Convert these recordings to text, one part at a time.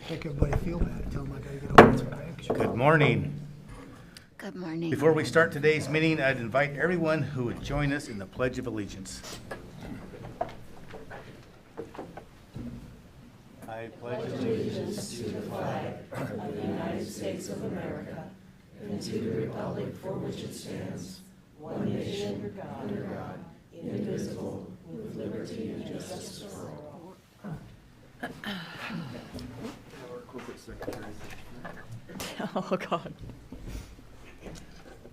Make everybody feel bad. Tell them I gotta get over it. Good morning. Good morning. Before we start today's meeting, I'd invite everyone who would join us in the Pledge of Allegiance. I pledge allegiance To the flag of the United States of America and to the republic for which it stands, one nation, under God, indivisible, with liberty and justice for all. Oh, God.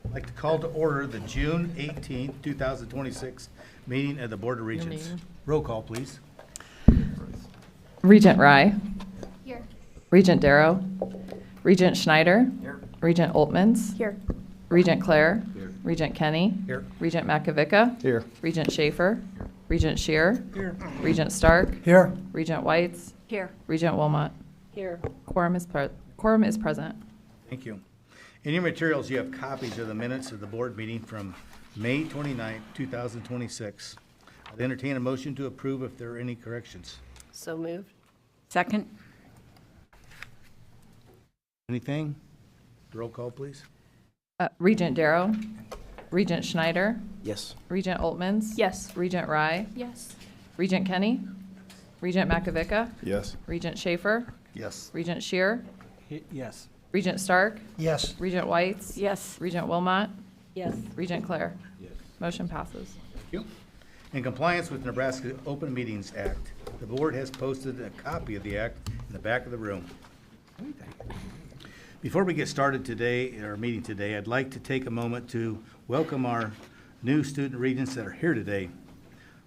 I'd like to call to order the June 18th, 2026 meeting of the Board of Regents. meeting. Roll call, please. Regent Rye. Here. Regent Darrow. Regent Schneider. Regent Oltmans. Here. Regent Clare. Regent Kenny. Here. Regent Makovica. Here. Regent Schaefer. Regent Shear. Here. Regent Stark. Here. Regent Whites. Here. Regent Wilmot. Here. Quorum is present. Thank you. In your materials, you have copies of the minutes of the board meeting from May 29th, 2026. I'd entertain a motion to approve if there are any corrections. So moved. Second. Anything? Roll call, please. Regent Darrow. Regent Schneider. Yes. Regent Oltmans. Yes. Regent Rye. Yes. Regent Kenny. Regent Makovica. Yes. Regent Schaefer. Yes. Regent Shear. Yes. Regent Stark. Yes. Regent Whites. Yes. Regent Wilmot. Yes. Regent Clare. Yes. Motion passes. Thank you. In compliance with Nebraska Open Meetings Act, the board has posted a copy of the act in the back of the room. Before we get started today, our meeting today, I'd like to take a moment to welcome our new student regents that are here today.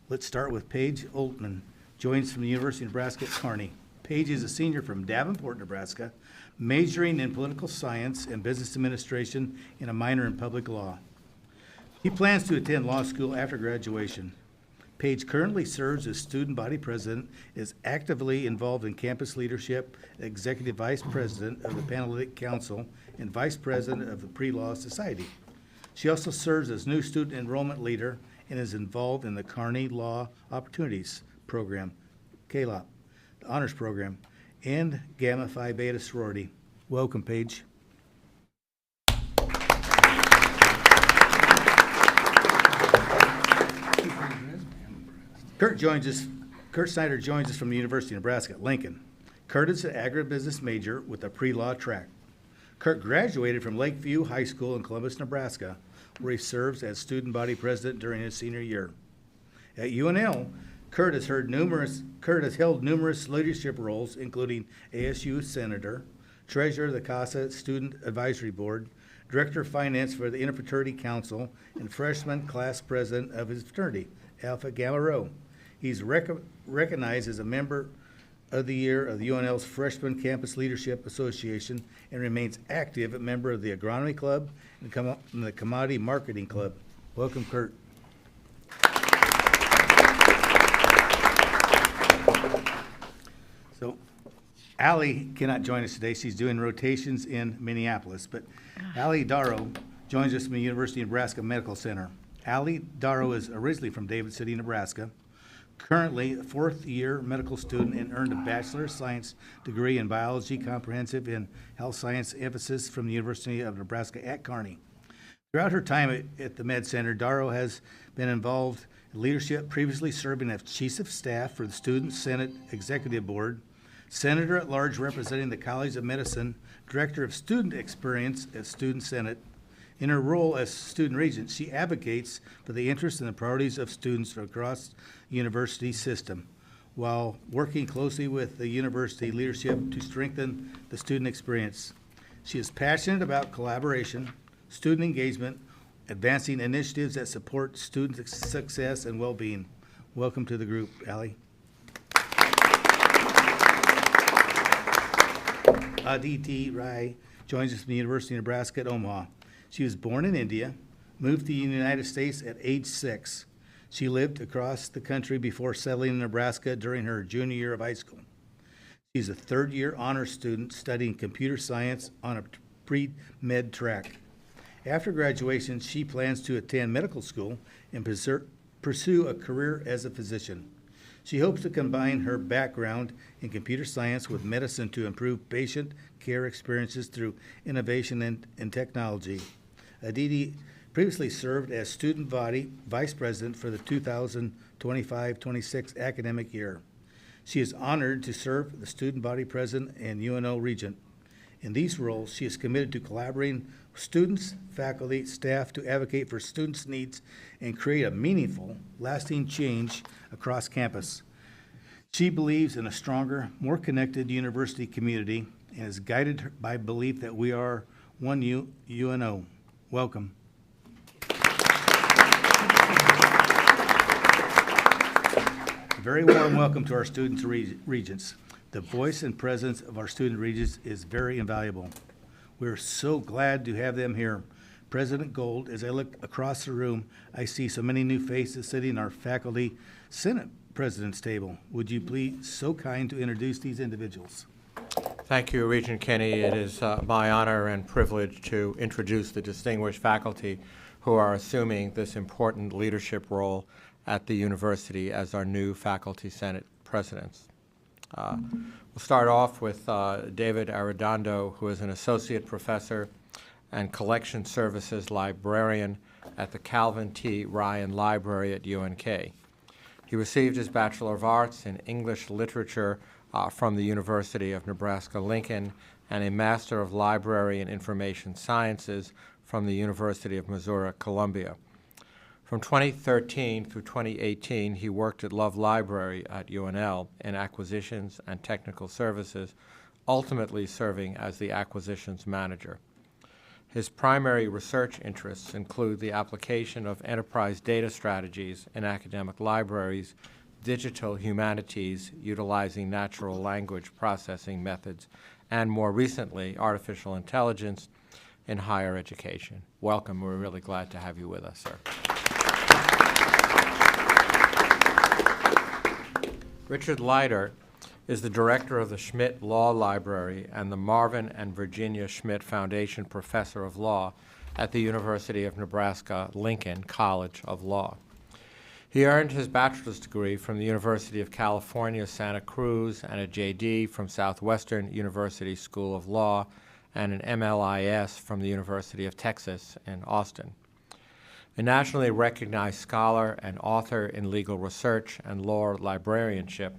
Let's start with Paige Oltman, joins from the University of Nebraska at Kearney. Paige is a senior from Davenport, Nebraska, majoring in political science and business administration and a minor in public law. He plans to attend law school after graduation. Paige currently serves as student body president, is actively involved in campus leadership, executive vice president of the Panhellenic Council, and vice president of the Pre-Law Society. She also serves as new student enrollment leader and is involved in the Kearney Law Opportunities Program, KLOP, the honors program, and Gamma Phi Beta sorority. Welcome, Paige. Kurt Snyder joins us from the University of Nebraska at Lincoln. Kurt is an agribusiness major with a pre-law track. Kurt graduated from Lakeview High School in Columbus, Nebraska, where he serves as student body president during his senior year. At UNL, Kurt has held numerous leadership roles, including ASU Senator, Treasurer of the CASA Student Advisory Board, Director of Finance for the Interfraternity Council, and freshman class president of his fraternity, Alpha Gamma Rho. He's recognized as a member of the year of the UNL's Freshman Campus Leadership Association and remains active a member of the Agronomy Club and the Commodity Marketing Club. Welcome, Kurt. So, Allie cannot join us today. She's doing rotations in Minneapolis, but Allie Darrow joins us from the University of Nebraska Medical Center. Allie Darrow is originally from David City, Nebraska, currently a fourth-year medical student and earned a Bachelor of Science degree in Biology Comprehensive and Health Science emphasis from the University of Nebraska at Kearney. Throughout her time at the Med Center, Darrow has been involved in leadership, previously serving as Chief of Staff for the Student Senate Executive Board, Senator at Large representing the College of Medicine, Director of Student Experience at Student Senate. In her role as student regent, she advocates for the interests and the priorities of students from across the university system, while working closely with the university leadership to strengthen the student experience. She is passionate about collaboration, student engagement, advancing initiatives that support student success and well-being. Welcome to the group, Allie. Aditi Rai joins us from the University of Nebraska at Omaha. She was born in India, moved to the United States at age 6. She lived across the country before settling in Nebraska during her junior year of high school. She's a third-year honors student studying computer science on a pre-med track. After graduation, she plans to attend medical school and pursue a career as a physician. She hopes to combine her background in computer science with medicine to improve patient care experiences through innovation and technology. Aditi previously served as student body vice president for the 2025-26 academic year. She is honored to serve the student body president and UNO regent. In these roles, she is committed to collaborating with students, faculty, staff to advocate for students' needs and create a meaningful, lasting change across campus. She believes in a stronger, more connected university community and is guided by belief that we are one UNO. Welcome. A very warm welcome to our students regents. The voice and presence of our student regents is very invaluable. We're so glad to have them here. President Gold, as I look across the room, I see so many new faces sitting in our faculty Senate president's table. Would you please so kind to introduce these individuals? Thank you, Regent Kinney. It is my honor and privilege to introduce the distinguished faculty who are assuming this important leadership role at the university as our new faculty Senate presidents. We'll start off with David Arredondo, who is an associate professor and collection services librarian at the Calvin T. Ryan Library at UNK. He received his Bachelor of Arts in English Literature from the University of Nebraska-Lincoln and a Master of Library and Information Sciences from the University of Missouri-Columbia. From 2013 through 2018, he worked at Love Library at UNL in acquisitions and technical services, ultimately serving as the acquisitions manager. His primary research interests include the application of enterprise data strategies in academic libraries, digital humanities utilizing natural language processing methods, and more recently, artificial intelligence in higher education. Welcome. We're really glad to have you with us, sir. Richard Leiter is the director of the Schmidt Law Library and the Marvin and Virginia Schmidt Foundation Professor of Law at the University of Nebraska-Lincoln College of Law. He earned his bachelor's degree from the University of California, Santa Cruz, and a JD from Southwestern University School of Law, and an MLIS from the University of Texas in Austin. A nationally recognized scholar and author in legal research and law librarianship,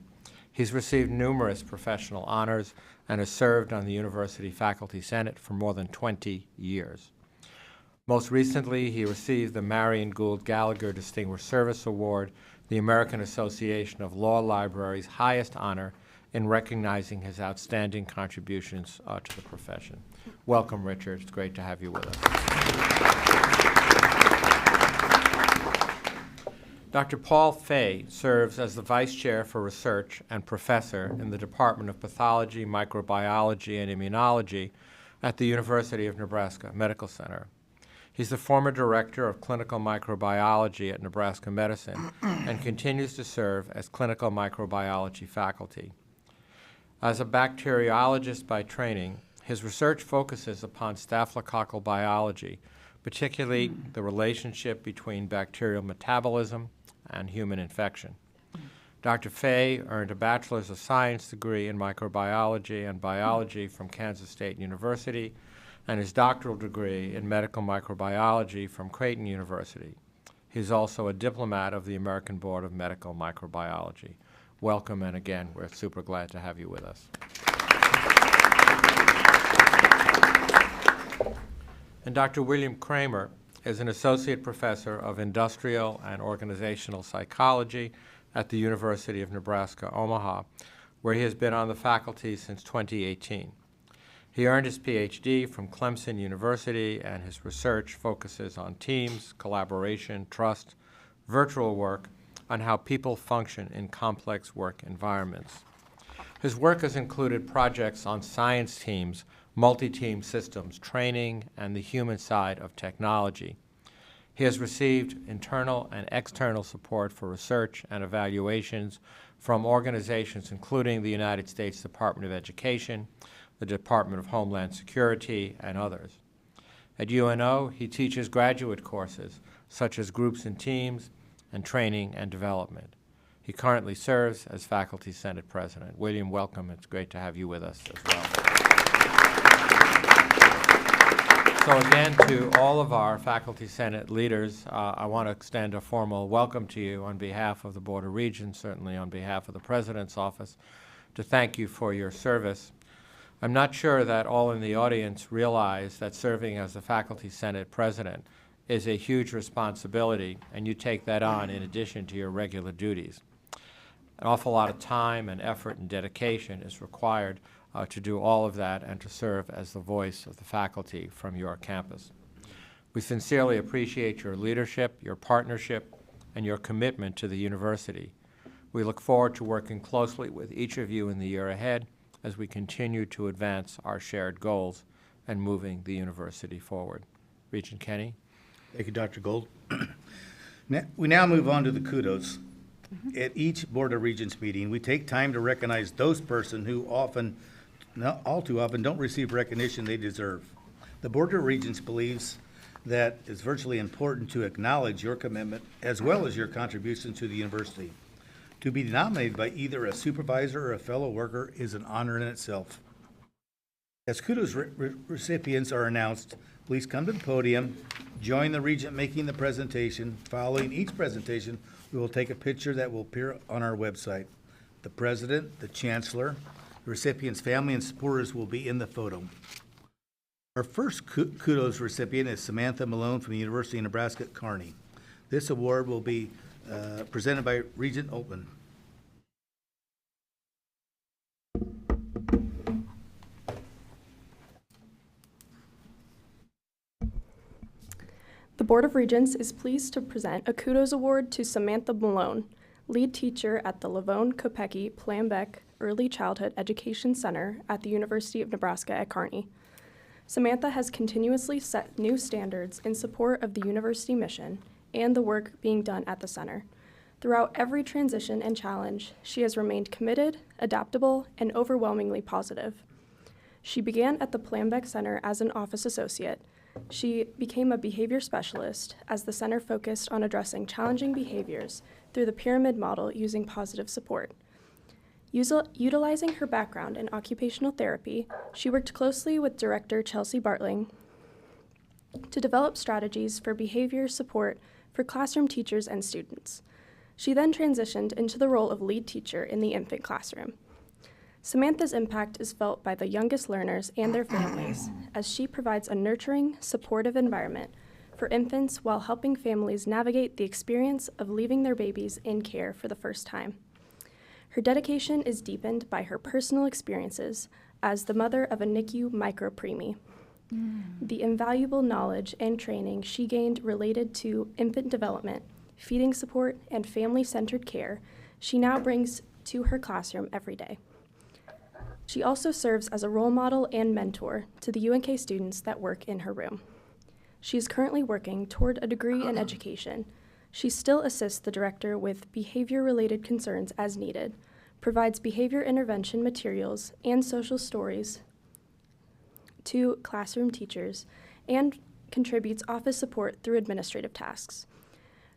he's received numerous professional honors and has served on the University Faculty Senate for more than 20 years. Most recently, he received the Marion Gould Gallagher Distinguished Service Award, the American Association of Law Libraries' highest honor in recognizing his outstanding contributions to the profession. Welcome, Richard. It's great to have you with us. Dr. Paul Fay serves as the Vice Chair for Research and Professor in the Department of Pathology, Microbiology, and Immunology at the University of Nebraska Medical Center. He's the former Director of Clinical Microbiology at Nebraska Medicine and continues to serve as Clinical Microbiology faculty. As a bacteriologist by training, his research focuses upon staphylococcal biology, particularly the relationship between bacterial metabolism and human infection. Dr. Fay earned a Bachelor's of Science degree in microbiology and biology from Kansas State University and his doctoral degree in medical microbiology from Creighton University. He's also a diplomat of the American Board of Medical Microbiology. Welcome, and again, we're super glad to have you with us. And Dr. William Kramer is an associate professor of industrial and organizational psychology at the University of Nebraska, Omaha, where he has been on the faculty since 2018. He earned his PhD from Clemson University, and his research focuses on teams, collaboration, trust, virtual work, on how people function in complex work environments. His work has included projects on science teams, multi-team systems, training, and the human side of technology. He has received internal and external support for research and evaluations from organizations including the United States Department of Education, the Department of Homeland Security, and others. At UNO, he teaches graduate courses such as groups and teams and training and development. He currently serves as Faculty Senate President. William, welcome. It's great to have you with us as well. So again, to all of our Faculty Senate leaders, I want to extend a formal welcome to you on behalf of the Board of Regents, certainly on behalf of the President's Office, to thank you for your service. I'm not sure that all in the audience realize that serving as the Faculty Senate President is a huge responsibility, and you take that on in addition to your regular duties. An awful lot of time and effort and dedication is required to do all of that and to serve as the voice of the faculty from your campus. We sincerely appreciate your leadership, your partnership, and your commitment to the university. We look forward to working closely with each of you in the year ahead as we continue to advance our shared goals and moving the university forward. Regent Kenny? Thank you, Dr. Gold. We now move on to the kudos. At each Board of Regents meeting, we take time to recognize those persons who often, not all too often, don't receive recognition they deserve. The Board of Regents believes that it's virtually important to acknowledge your commitment as well as your contribution to the university. To be nominated by either a supervisor or a fellow worker is an honor in itself. As kudos recipients are announced, please come to the podium, join the regent making the presentation. Following each presentation, we will take a picture that will appear on our website. The president, the chancellor, the recipient's family, and supporters will be in the photo. Our first kudos recipient is Samantha Malone from the University of Nebraska at Kearney. This award will be presented by Regent Altman. The Board of Regents is pleased to present a Kudos Award to Samantha Malone, lead teacher at the Lavone Kopecki Plambeck Early Childhood Education Center at the University of Nebraska at Kearney. Samantha has continuously set new standards in support of the university mission and the work being done at the center. Throughout every transition and challenge, she has remained committed, adaptable, and overwhelmingly positive. She began at the Plambeck Center as an office associate. She became a behavior specialist as the center focused on addressing challenging behaviors through the pyramid model using positive support. Utilizing her background in occupational therapy, she worked closely with Director Chelsea Bartling to develop strategies for behavior support for classroom teachers and students. She then transitioned into the role of lead teacher in the infant classroom. Samantha's impact is felt by the youngest learners and their families, as she provides a nurturing, supportive environment for infants while helping families navigate the experience of leaving their babies in care for the first time. Her dedication is deepened by her personal experiences as the mother of a NICU micropreemie. The invaluable knowledge and training she gained related to infant development, feeding support, and family-centered care she now brings to her classroom every day. She also serves as a role model and mentor to the UNK students that work in her room. She is currently working toward a degree in education. She still assists the director with behavior-related concerns as needed, provides behavior intervention materials and social stories to classroom teachers, and contributes office support through administrative tasks.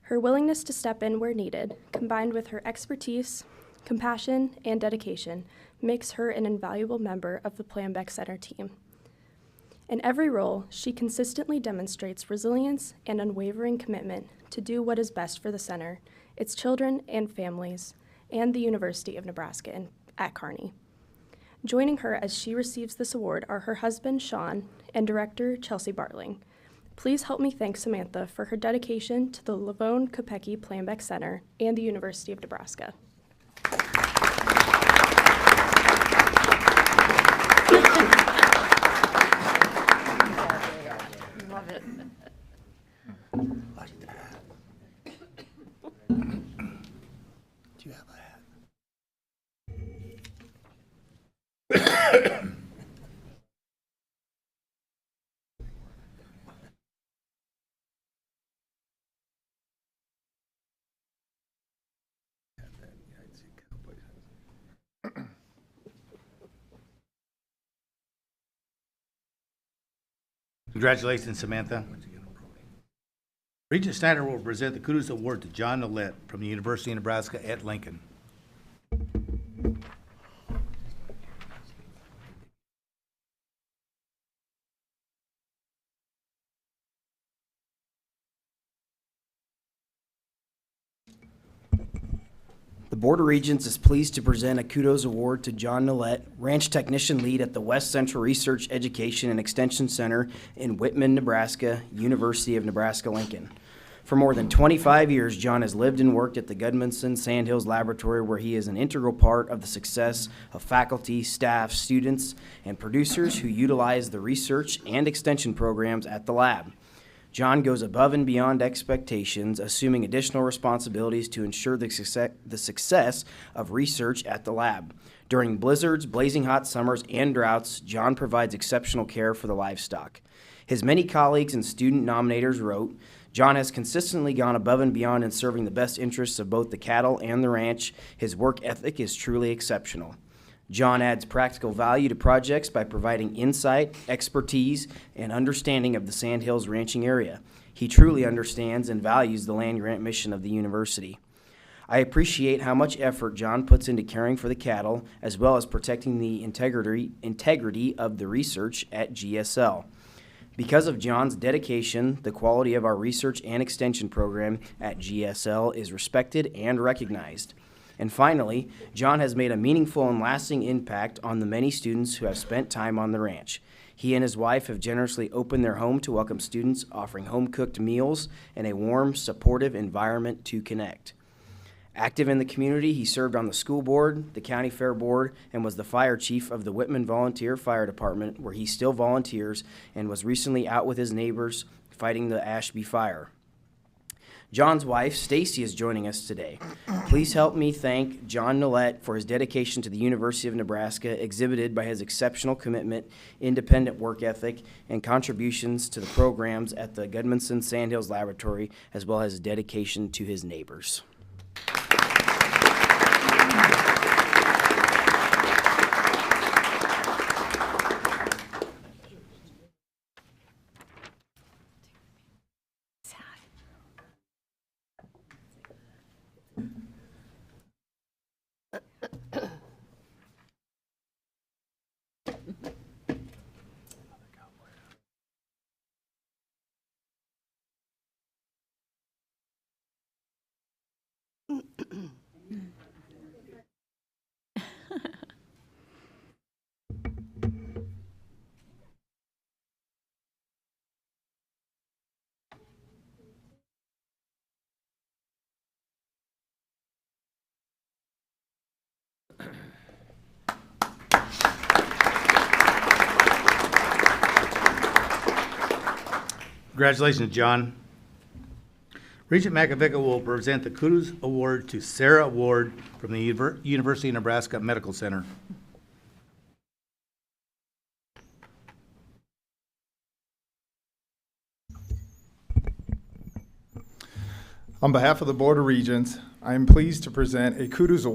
Her willingness to step in where needed, combined with her expertise, compassion, and dedication, makes her an invaluable member of the Plambeck Center team. In every role, she consistently demonstrates resilience and unwavering commitment to do what is best for the center, its children and families, and the University of Nebraska at Kearney. Joining her as she receives this award are her husband, Sean, and Director Chelsea Bartling. Please help me thank Samantha for her dedication to the Lavone Kopecki Plambeck Center and the University of Nebraska. Love it. Like that. Do you have a hat? Congratulations, Samantha. Regent Snyder will present the Kudos Award to John Nolet from the University of Nebraska at Lincoln. The Board of Regents is pleased to present a Kudos Award to John Nolet, Ranch Technician Lead at the West Central Research Education and Extension Center in Whitman, Nebraska, University of Nebraska-Lincoln. For more than 25 years, John has lived and worked at the Gudmundson Sandhills Laboratory, where he is an integral part of the success of faculty, staff, students, and producers who utilize the research and extension programs at the lab. John goes above and beyond expectations, assuming additional responsibilities to ensure the success of research at the lab. During blizzards, blazing hot summers, and droughts, John provides exceptional care for the livestock. His many colleagues and student nominators wrote, "John has consistently gone above and beyond in serving the best interests of both the cattle and the ranch. His work ethic is truly exceptional." John adds practical value to projects by providing insight, expertise, and understanding of the Sandhills ranching area. He truly understands and values the land-grant mission of the university. I appreciate how much effort John puts into caring for the cattle, as well as protecting the integrity of the research at GSL. Because of John's dedication, the quality of our research and extension program at GSL is respected and recognized. And finally, John has made a meaningful and lasting impact on the many students who have spent time on the ranch. He and his wife have generously opened their home to welcome students, offering home-cooked meals and a warm, supportive environment to connect. Active in the community, he served on the school board, the county fair board, and was the fire chief of the Whitman Volunteer Fire Department, where he still volunteers and was recently out with his neighbors fighting the Ashby fire. John's wife, Stacy, is joining us today. Please help me thank John Nolet for his dedication to the University of Nebraska, exhibited by his exceptional commitment, independent work ethic, and contributions to the programs at the Gudmundson Sandhills Laboratory, as well as his dedication to his neighbors. Congratulations, John. Regent Makovica will present the Kudos Award to Sarah Ward from the University of Nebraska Medical Center. On behalf of the Board of Regents, I am pleased to present a Kudos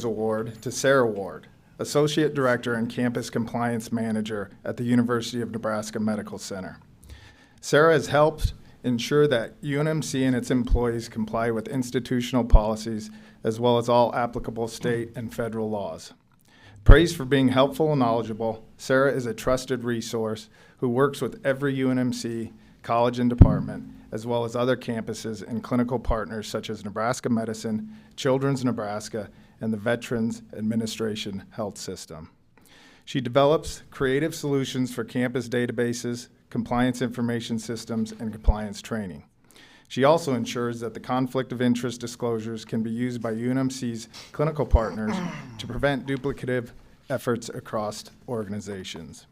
Award to Sarah Ward, Associate Director and Campus Compliance Manager at the University of Nebraska Medical Center. Sarah has helped ensure that UNMC and its employees comply with institutional policies as well as all applicable state and federal laws. Praised for being helpful and knowledgeable, Sarah is a trusted resource who works with every UNMC college and department, as well as other campuses and clinical partners such as Nebraska Medicine, Children's Nebraska, and the Veterans Administration Health System. She develops creative solutions for campus databases, compliance information systems, and compliance training. She also ensures that the conflict of interest disclosures can be used by UNMC's clinical partners to prevent duplicative efforts across organizations.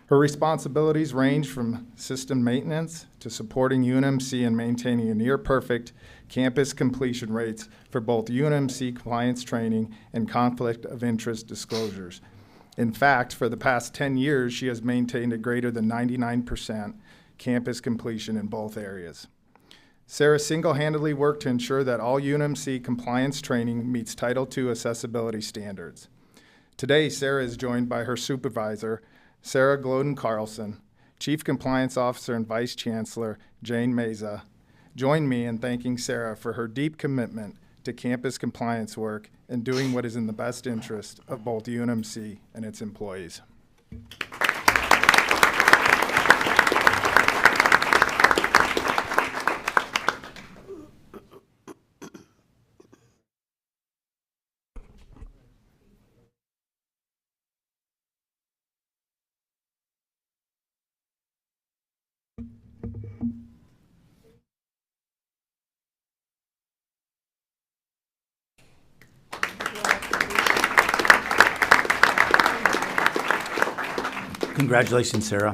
Her responsibilities range from system maintenance to supporting UNMC in maintaining a near-perfect campus completion rates for both UNMC compliance training and conflict of interest disclosures. In fact, for the past 10 years, she has maintained a greater than 99% campus completion in both areas. Sarah single-handedly worked to ensure that all UNMC compliance training meets Title II accessibility standards. Today, Sarah is joined by her supervisor, Sarah Gloden Carlson, Chief Compliance Officer and Vice Chancellor, Jane Meza, join me in thanking Sarah for her deep commitment to campus compliance work and doing what is in the best interest of both UNMC and its employees. Congratulations, Sarah.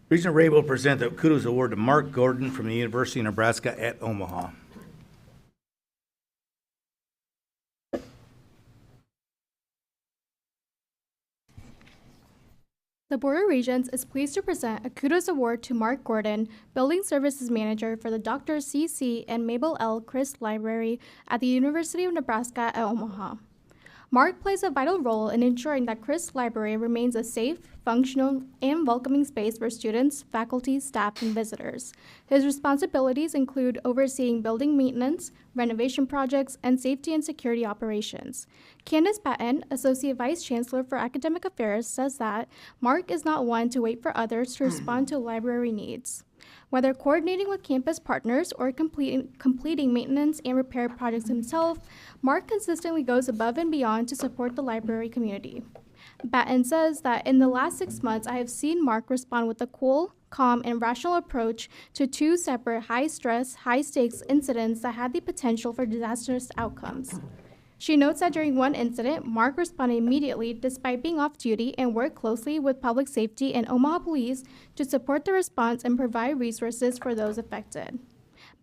Regent Ray will present the Kudos Award to Mark Gordon from the University of Nebraska at Omaha. The Board of Regents is pleased to present a Kudos Award to Mark Gordon, Building Services Manager for the Dr. C.C. and Mabel L. Christ Library at the University of Nebraska at Omaha. Mark plays a vital role in ensuring that Christ Library remains a safe, functional, and welcoming space for students, faculty, staff, and visitors. His responsibilities include overseeing building maintenance, renovation projects, and safety and security operations. Candace Patton, Associate Vice Chancellor for Academic Affairs, says that Mark is not one to wait for others to respond to library needs. Whether coordinating with campus partners or completing maintenance and repair projects himself, Mark consistently goes above and beyond to support the library community. Batten says that in the last 6 months, I have seen Mark respond with a cool, calm, and rational approach to 2 separate high-stress, high-stakes incidents that had the potential for disastrous outcomes. She notes that during one incident, Mark responded immediately despite being off duty and worked closely with public safety and Omaha police to support the response and provide resources for those affected.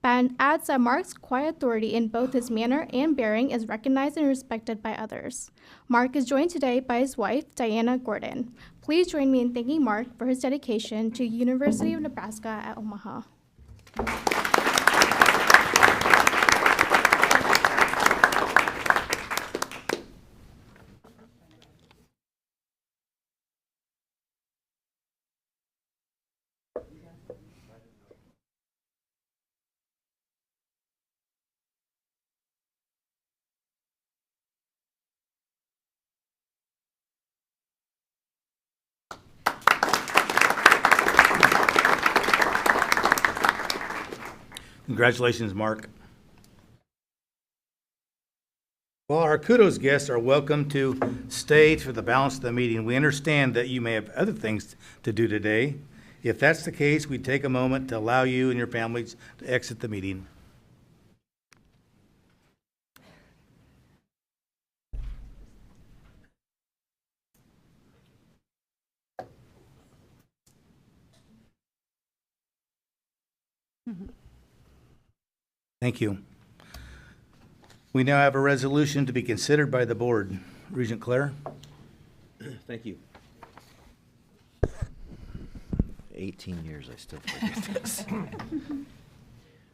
Batten adds that Mark's quiet authority in both his manner and bearing is recognized and respected by others. Mark is joined today by his wife, Diana Gordon. Please join me in thanking Mark for his dedication to University of Nebraska at Omaha. Congratulations, Mark. Well, our kudos guests are welcome to stay for the balance of the meeting. We understand that you may have other things to do today. If that's the case, we take a moment to allow you and your families to exit the meeting. Thank you. We now have a resolution to be considered by the board. Regent Claire? Thank you. 18 years, I still forget this.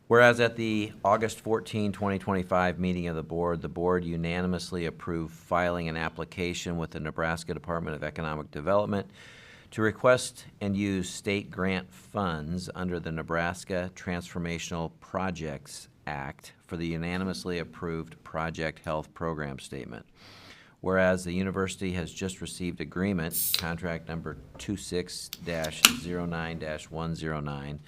Whereas at the August 14, 2025 meeting of the board unanimously approved filing an application with the Nebraska Department of Economic Development to request and use state grant funds under the Nebraska Transformational Projects Act for the unanimously approved Project Health Program Statement. Whereas the university has just received agreement, contract number 26-09-109,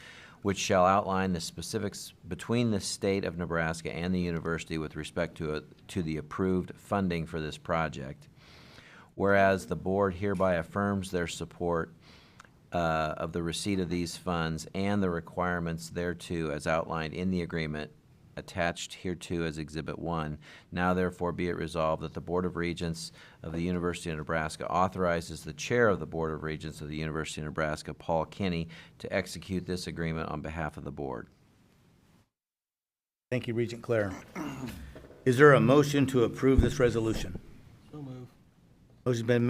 which shall outline the specifics between the state of Nebraska and the university with respect to the approved funding for this project. Whereas the board hereby affirms their support of the receipt of these funds and the requirements thereto as outlined in the agreement attached hereto as Exhibit 1. Now therefore be it resolved that the Board of Regents of the University of Nebraska authorizes the Chair of the Board of Regents of the University of Nebraska, Paul Kinney, to execute this agreement on behalf of the board. Thank you, Regent Claire. Is there a motion to approve this resolution? So move. Motion been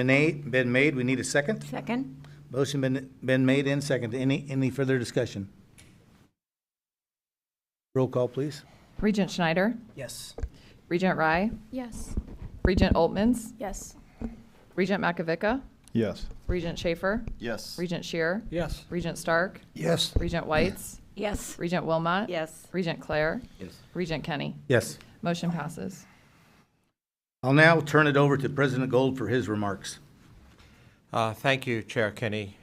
made. We need a second? Second. Motion been made and second. Any further discussion? Roll call, please. Regent Schneider? Yes. Regent Rye? Yes. Regent Oltmans? Yes. Regent Makovica? Yes. Regent Schaefer? Yes. Regent Shear? Yes. Regent Stark? Yes. Regent Whites? Yes. Regent Wilmot? Yes. Regent Clare? Yes. Regent Kenny? Yes. Motion passes. I'll now turn it over to President Gold for his remarks. Thank you, Chair Kinney.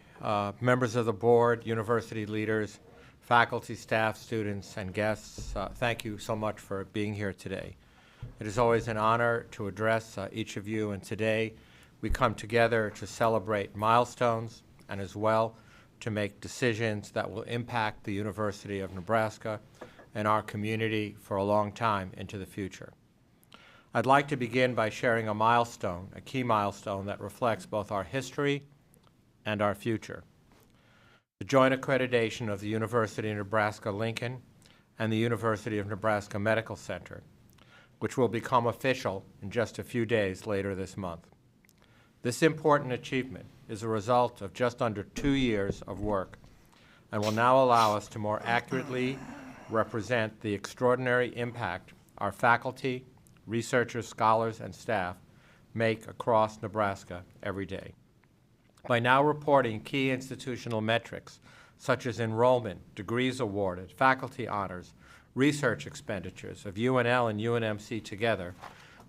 Members of the board, university leaders, faculty, staff, students, and guests, thank you so much for being here today. It is always an honor to address each of you, and today we come together to celebrate milestones and as well to make decisions that will impact the University of Nebraska and our community for a long time into the future. I'd like to begin by sharing a milestone, a key milestone that reflects both our history and our future. The joint accreditation of the University of Nebraska-Lincoln and the University of Nebraska Medical Center, which will become official in just a few days later this month. This important achievement is a result of just under 2 years of work and will now allow us to more accurately represent the extraordinary impact our faculty, researchers, scholars, and staff make across Nebraska every day. By now reporting key institutional metrics such as enrollment, degrees awarded, faculty honors, research expenditures of UNL and UNMC together,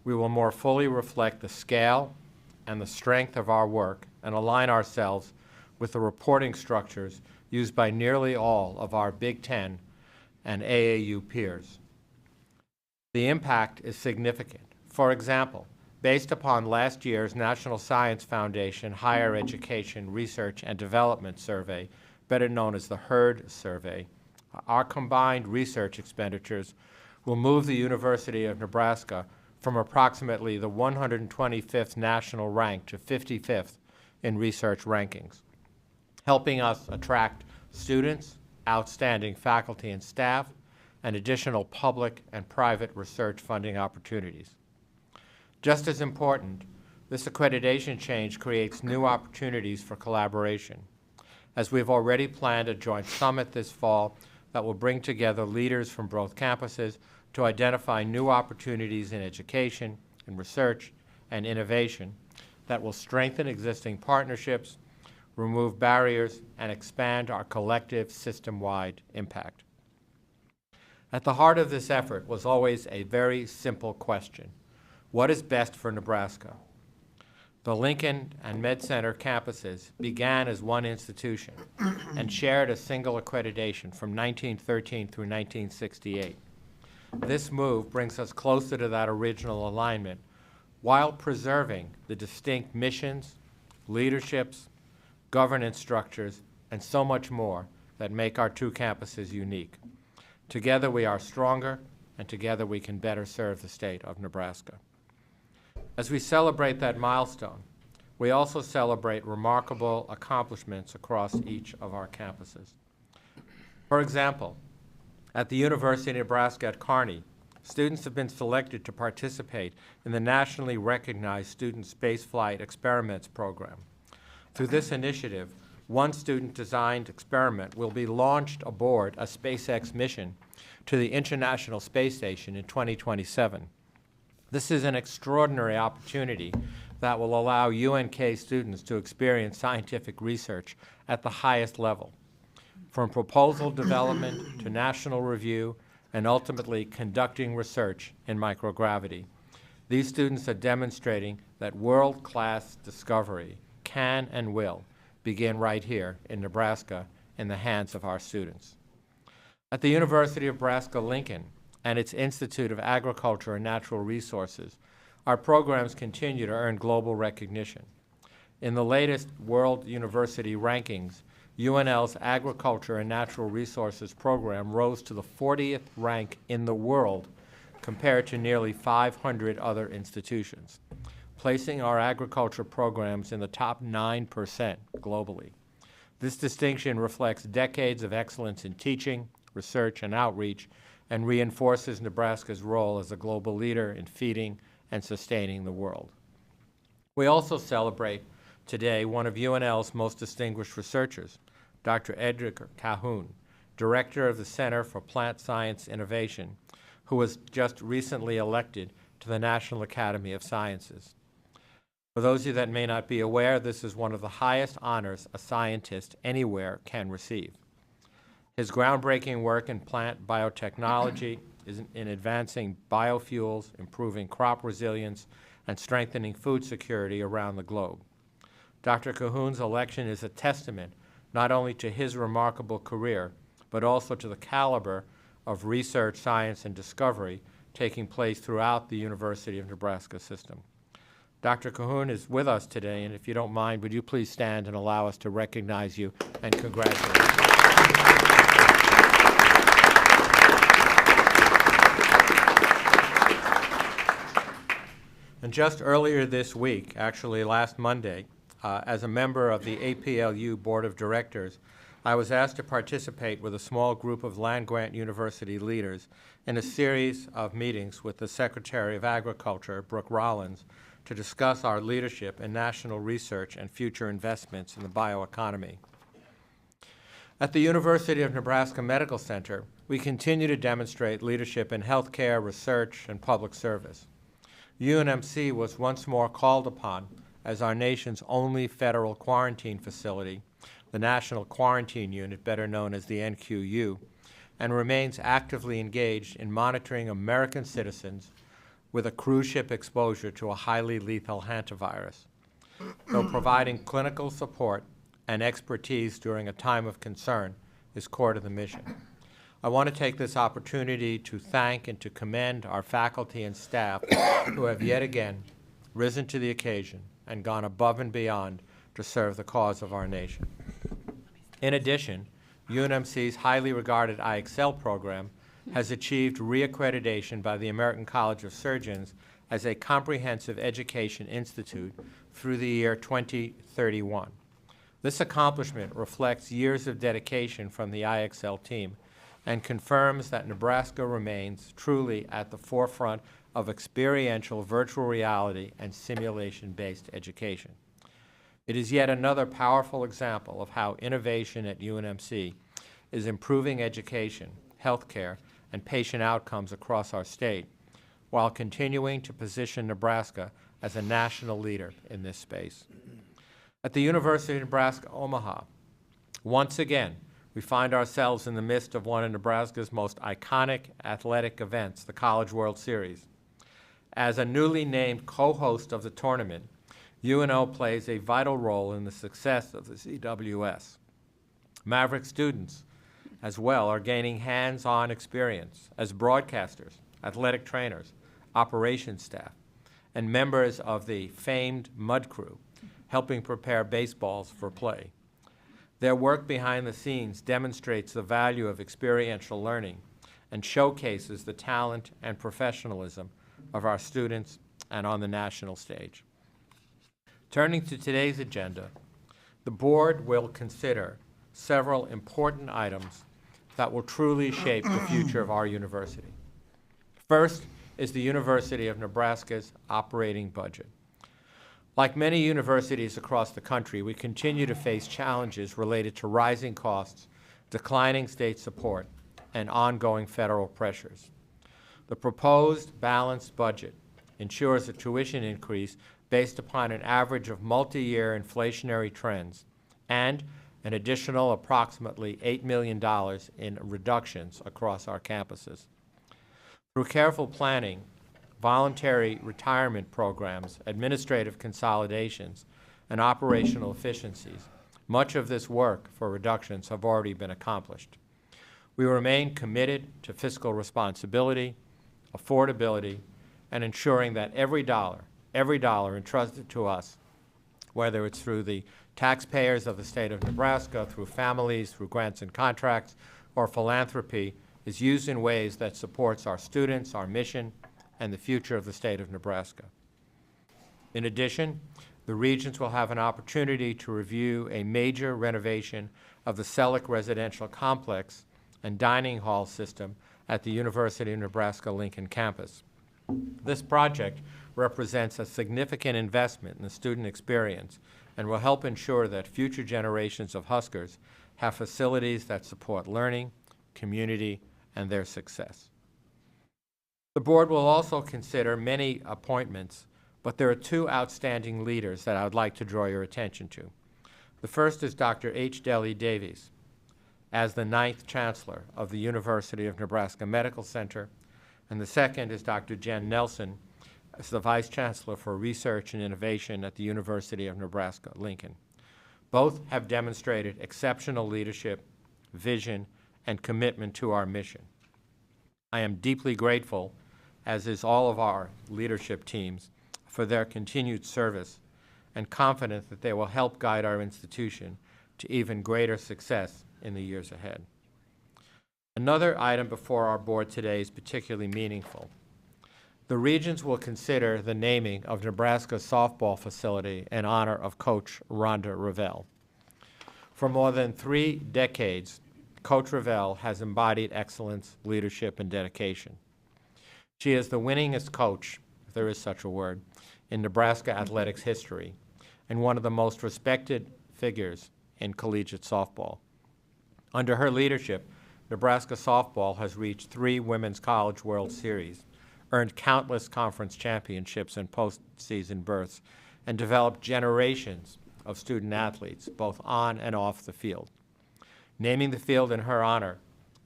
we will more fully reflect the scale and the strength of our work and align ourselves with the reporting structures used by nearly all of our Big Ten and AAU peers. The impact is significant. For example, based upon last year's National Science Foundation Higher Education Research and Development Survey, better known as the HERD survey, our combined research expenditures will move the University of Nebraska from approximately the 125th national rank to 55th in research rankings, helping us attract students, outstanding faculty and staff, and additional public and private research funding opportunities. Just as important, this accreditation change creates new opportunities for collaboration, as we've already planned a joint summit this fall that will bring together leaders from both campuses to identify new opportunities in education, in research, and innovation that will strengthen existing partnerships, remove barriers, and expand our collective system-wide impact. At the heart of this effort was always a very simple question: what is best for Nebraska? The Lincoln and Med Center campuses began as one institution and shared a single accreditation from 1913 through 1968. This move brings us closer to that original alignment while preserving the distinct missions, leaderships, governance structures, and so much more that make our two campuses unique. Together we are stronger, and together we can better serve the state of Nebraska. As we celebrate that milestone, we also celebrate remarkable accomplishments across each of our campuses. For example, at the University of Nebraska at Kearney, students have been selected to participate in the nationally recognized Student Spaceflight Experiments program. Through this initiative, one student-designed experiment will be launched aboard a SpaceX mission to the International Space Station in 2027. This is an extraordinary opportunity that will allow UNK students to experience scientific research at the highest level, from proposal development to national review and ultimately conducting research in microgravity. These students are demonstrating that world-class discovery can and will begin right here in Nebraska in the hands of our students. At the University of Nebraska-Lincoln and its Institute of Agriculture and Natural Resources, our programs continue to earn global recognition. In the latest World University Rankings, UNL's Agriculture and Natural Resources program rose to the 40th rank in the world compared to nearly 500 other institutions, placing our agriculture programs in the top 9% globally. This distinction reflects decades of excellence in teaching, research, and outreach, and reinforces Nebraska's role as a global leader in feeding and sustaining the world. We also celebrate today one of UNL's most distinguished researchers, Dr. Edgar Calhoun, Director of the Center for Plant Science Innovation, who was just recently elected to the National Academy of Sciences. For those of you that may not be aware, this is one of the highest honors a scientist anywhere can receive. His groundbreaking work in plant biotechnology is in advancing biofuels, improving crop resilience, and strengthening food security around the globe. Dr. Cahoon's election is a testament not only to his remarkable career, but also to the caliber of research, science, and discovery taking place throughout the University of Nebraska system. Dr. Cahoon is with us today, and if you don't mind, would you please stand and allow us to recognize you and congratulate you. And just earlier this week, actually last Monday, as a member of the APLU Board of Directors, I was asked to participate with a small group of land-grant university leaders in a series of meetings with the Secretary of Agriculture, Brooke Rollins, to discuss our leadership in national research and future investments in the bioeconomy. At the University of Nebraska Medical Center, we continue to demonstrate leadership in healthcare, research, and public service. UNMC was once more called upon as our nation's only federal quarantine facility, the National Quarantine Unit, better known as the NQU, and remains actively engaged in monitoring American citizens with a cruise ship exposure to a highly lethal hantavirus. Though providing clinical support and expertise during a time of concern is core to the mission. I want to take this opportunity to thank and to commend our faculty and staff who have yet again risen to the occasion and gone above and beyond to serve the cause of our nation. In addition, UNMC's highly regarded IXL program has achieved reaccreditation by the American College of Surgeons as a comprehensive education institute through the year 2031. This accomplishment reflects years of dedication from the IXL team and confirms that Nebraska remains truly at the forefront of experiential virtual reality and simulation-based education. It is yet another powerful example of how innovation at UNMC is improving education, healthcare, and patient outcomes across our state, while continuing to position Nebraska as a national leader in this space. At the University of Nebraska-Omaha, once again, we find ourselves in the midst of one of Nebraska's most iconic athletic events, the College World Series. As a newly named co-host of the tournament, UNO plays a vital role in the success of the CWS. Maverick students, as well, are gaining hands-on experience as broadcasters, athletic trainers, operations staff, and members of the famed Mud Crew, helping prepare baseballs for play. Their work behind the scenes demonstrates the value of experiential learning and showcases the talent and professionalism of our students and on the national stage. Turning to today's agenda, the board will consider several important items that will truly shape the future of our university. First is the University of Nebraska's operating budget. Like many universities across the country, we continue to face challenges related to rising costs, declining state support, and ongoing federal pressures. The proposed balanced budget ensures a tuition increase based upon an average of multi-year inflationary trends and an additional approximately $8 million in reductions across our campuses. Through careful planning, voluntary retirement programs, administrative consolidations, and operational efficiencies, much of this work for reductions have already been accomplished. We remain committed to fiscal responsibility, affordability, and ensuring that every dollar entrusted to us, whether it's through the taxpayers of the state of Nebraska, through families, through grants and contracts, or philanthropy, is used in ways that supports our students, our mission, and the future of the state of Nebraska. In addition, the Regents will have an opportunity to review a major renovation of the Selleck residential complex and dining hall system at the University of Nebraska-Lincoln campus. This project represents a significant investment in the student experience and will help ensure that future generations of Huskers have facilities that support learning, community, and their success. The board will also consider many appointments, but there are two outstanding leaders that I would like to draw your attention to. The first is Dr. H. Deli Davies. as the 9th Chancellor of the University of Nebraska Medical Center, and the second is Dr. Jen Nelson as the Vice Chancellor for Research and Innovation at the University of Nebraska-Lincoln. Both have demonstrated exceptional leadership, vision, and commitment to our mission. I am deeply grateful, as is all of our leadership teams, for their continued service and confident that they will help guide our institution to even greater success in the years ahead. Another item before our board today is particularly meaningful. The Regents will consider the naming of Nebraska's softball facility in honor of Coach Rhonda Revelle. For more than 3 decades, Coach Revelle has embodied excellence, leadership, and dedication. She is the winningest coach, if there is such a word, in Nebraska athletics history, and one of the most respected figures in collegiate softball. Under her leadership, Nebraska softball has reached 3 Women's College World Series, earned countless conference championships and postseason berths, and developed generations of student athletes, both on and off the field. Naming the field in her honor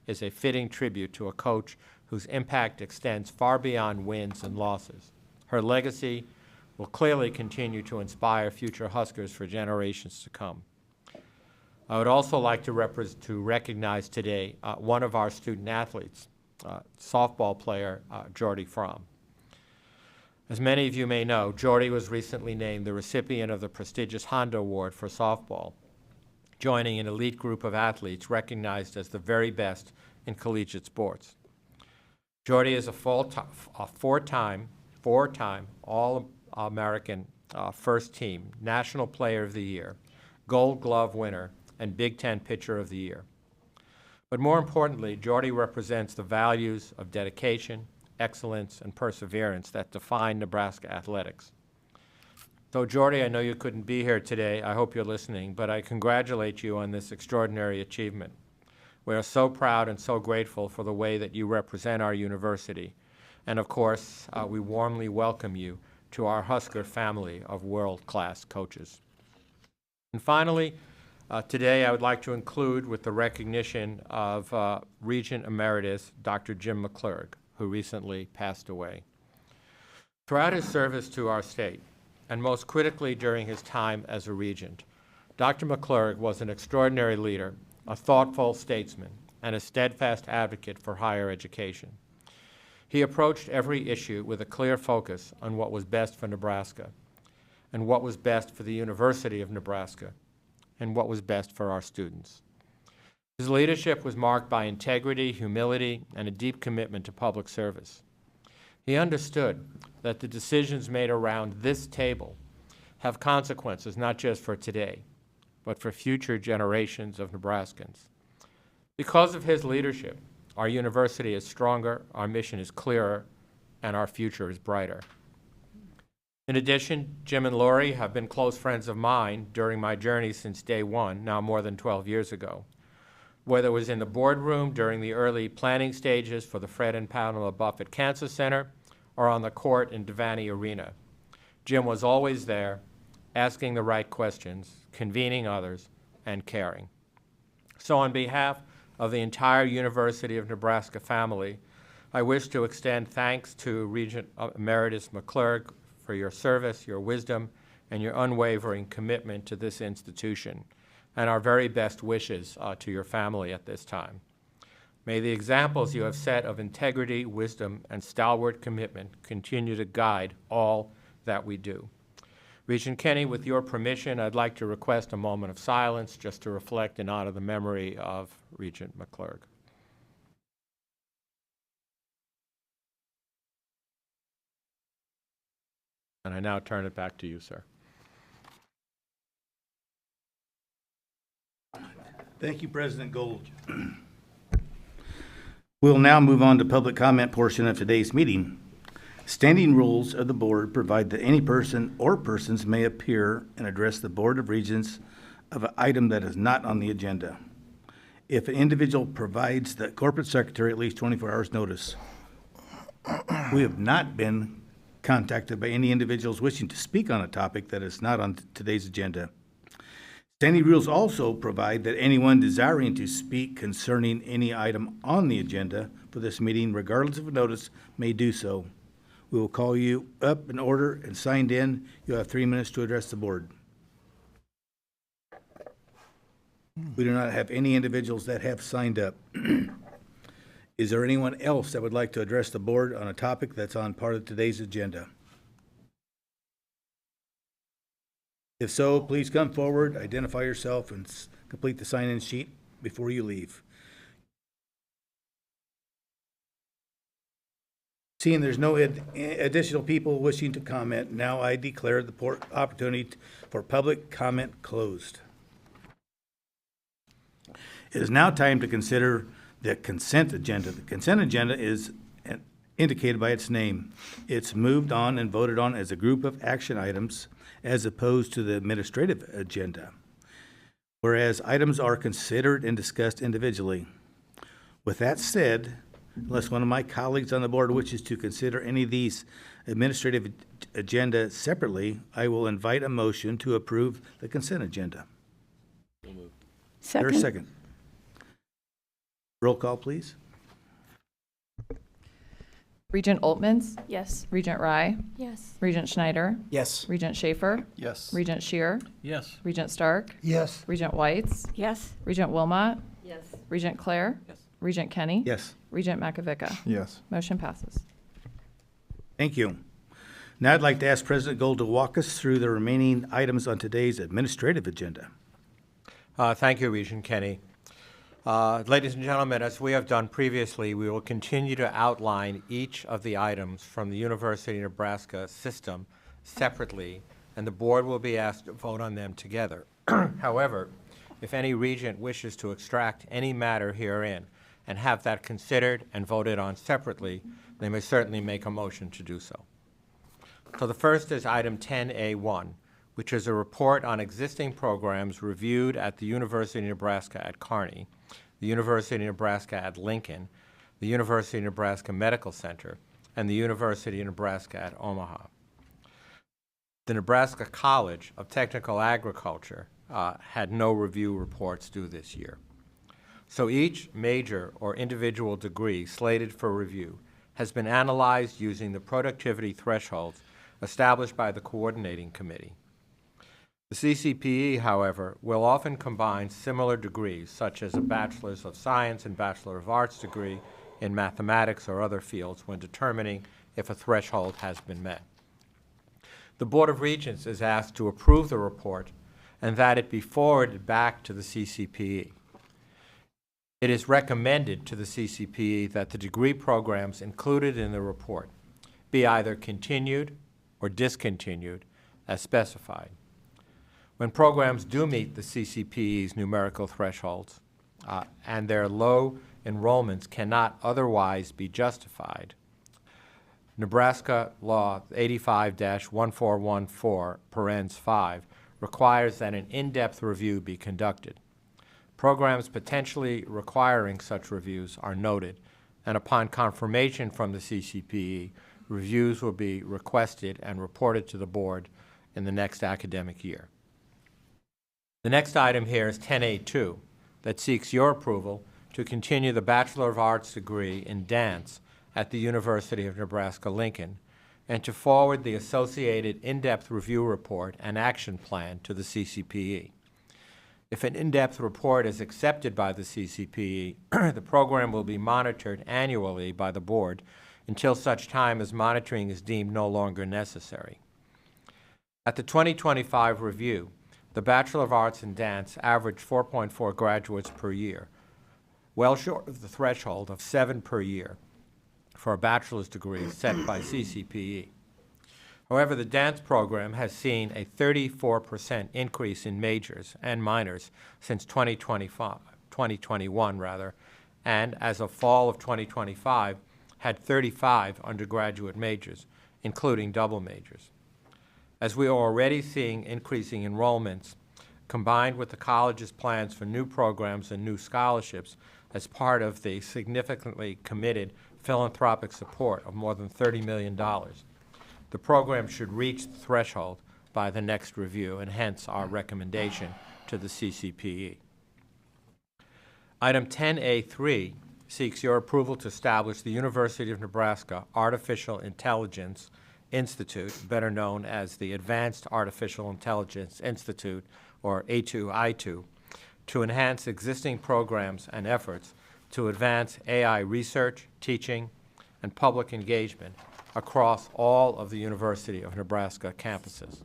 is a fitting tribute to a coach whose impact extends far beyond wins and losses. Her legacy will clearly continue to inspire future Huskers for generations to come. I would also like to recognize today one of our student athletes, softball player Jordy Fromm. As many of you may know, Jordy was recently named the recipient of the prestigious Honda Award for softball, joining an elite group of athletes recognized as the very best in collegiate sports. Jordy is a four-time All-American First Team, National Player of the Year, Gold Glove winner, and Big Ten Pitcher of the Year. But more importantly, Jordy represents the values of dedication, excellence, and perseverance that define Nebraska athletics. So Jordy, I know you couldn't be here today. I hope you're listening, but I congratulate you on this extraordinary achievement. We are so proud and so grateful for the way that you represent our university. And of course, we warmly welcome you to our Husker family of world-class coaches. And finally, today I would like to include with the recognition of Regent Emeritus Dr. Jim McClurg, who recently passed away. Throughout his service to our state, and most critically during his time as a regent, Dr. McClurg was an extraordinary leader, a thoughtful statesman, and a steadfast advocate for higher education. He approached every issue with a clear focus on what was best for Nebraska, and what was best for the University of Nebraska, and what was best for our students. His leadership was marked by integrity, humility, and a deep commitment to public service. He understood that the decisions made around this table have consequences not just for today, but for future generations of Nebraskans. Because of his leadership, our university is stronger, our mission is clearer, and our future is brighter. In addition, Jim and Lori have been close friends of mine during my journey since day one, now more than 12 years ago. Whether it was in the boardroom during the early planning stages for the Fred and Pamela Buffett Cancer Center or on the court in Devaney Arena, Jim was always there, asking the right questions, convening others, and caring. So on behalf of the entire University of Nebraska family, I wish to extend thanks to Regent Emeritus McClurg for your service, your wisdom, and your unwavering commitment to this institution, and our very best wishes to your family at this time. May the examples you have set of integrity, wisdom, and stalwart commitment continue to guide all that we do. Regent Kenny, with your permission, I'd like to request a moment of silence just to reflect and honor the memory of Regent McClurg. And I now turn it back to you, sir. Thank you, President Gold. We'll now move on to public comment portion of today's meeting. Standing rules of the board provide that any person or persons may appear and address the Board of Regents of an item that is not on the agenda. If an individual provides the corporate secretary at least 24 hours notice, we have not been contacted by any individuals wishing to speak on a topic that is not on today's agenda. Standing rules also provide that anyone desiring to speak concerning any item on the agenda for this meeting, regardless of notice, may do so. We will call you up in order and signed in. You'll have 3 minutes to address the board. We do not have any individuals that have signed up. Is there anyone else that would like to address the board on a topic that's on part of today's agenda? If so, please come forward, identify yourself, and complete the sign-in sheet before you leave. Seeing there's no additional people wishing to comment, now I declare the opportunity for public comment closed. It is now time to consider the consent agenda. The consent agenda is indicated by its name. It's moved on and voted on as a group of action items as opposed to the administrative agenda, whereas items are considered and discussed individually. With that said, unless one of my colleagues on the board wishes to consider any of these administrative agenda separately, I will invite a motion to approve the consent agenda. There's a second. Roll call, please. Regent Oltmans, Yes. Regent Rye, Yes. Regent Schneider, Yes. Regent Schaefer, Yes. Regent Shear, Yes. Regent Stark, Yes. Regent Whites, Yes. Regent Wilmot, Yes. Regent Clare, Yes. Regent Kenny, Yes. Regent Makovica. Yes. Motion passes. Thank you. Now I'd like to ask President Gold to walk us through the remaining items on today's administrative agenda. Thank you, Regent Kenny. Ladies and gentlemen, as we have done previously, we will continue to outline each of the items from the University of Nebraska system separately, and the board will be asked to vote on them together. However, if any regent wishes to extract any matter herein and have that considered and voted on separately, they may certainly make a motion to do so. So the first is item 10A1, which is a report on existing programs reviewed at the University of Nebraska at Kearney, the University of Nebraska at Lincoln, the University of Nebraska Medical Center, and the University of Nebraska at Omaha. The Nebraska College of Technical Agriculture had no review reports due this year. So each major or individual degree slated for review has been analyzed using the productivity thresholds established by the coordinating committee. The CCPE, however, will often combine similar degrees, such as a Bachelor's of Science and Bachelor of Arts degree in mathematics or other fields when determining if a threshold has been met. The Board of Regents is asked to approve the report and that it be forwarded back to the CCPE. It is recommended to the CCPE that the degree programs included in the report be either continued or discontinued as specified. When programs do meet the CCPE's numerical thresholds and their low enrollments cannot otherwise be justified, Nebraska Law 85-1414, parens 5, requires that an in-depth review be conducted. Programs potentially requiring such reviews are noted, and upon confirmation from the CCPE, reviews will be requested and reported to the board in the next academic year. The next item here is 10A2 that seeks your approval to continue the Bachelor of Arts degree in dance at the University of Nebraska-Lincoln and to forward the associated in-depth review report and action plan to the CCPE. If an in-depth report is accepted by the CCPE, the program will be monitored annually by the board until such time as monitoring is deemed no longer necessary. At the 2025 review, the Bachelor of Arts in Dance averaged 4.4 graduates per year, well short of the threshold of 7 per year for a bachelor's degree set by CCPE. However, the dance program has seen a 34% increase in majors and minors since 2021, and as of fall of 2025, had 35 undergraduate majors, including double majors. As we are already seeing increasing enrollments, combined with the college's plans for new programs and new scholarships as part of the significantly committed philanthropic support of more than $30 million, the program should reach the threshold by the next review, and hence our recommendation to the CCPE. Item 10A3 seeks your approval to establish the University of Nebraska Artificial Intelligence Institute, better known as the Advanced Artificial Intelligence Institute, or A2I2, to enhance existing programs and efforts to advance AI research, teaching, and public engagement across all of the University of Nebraska campuses.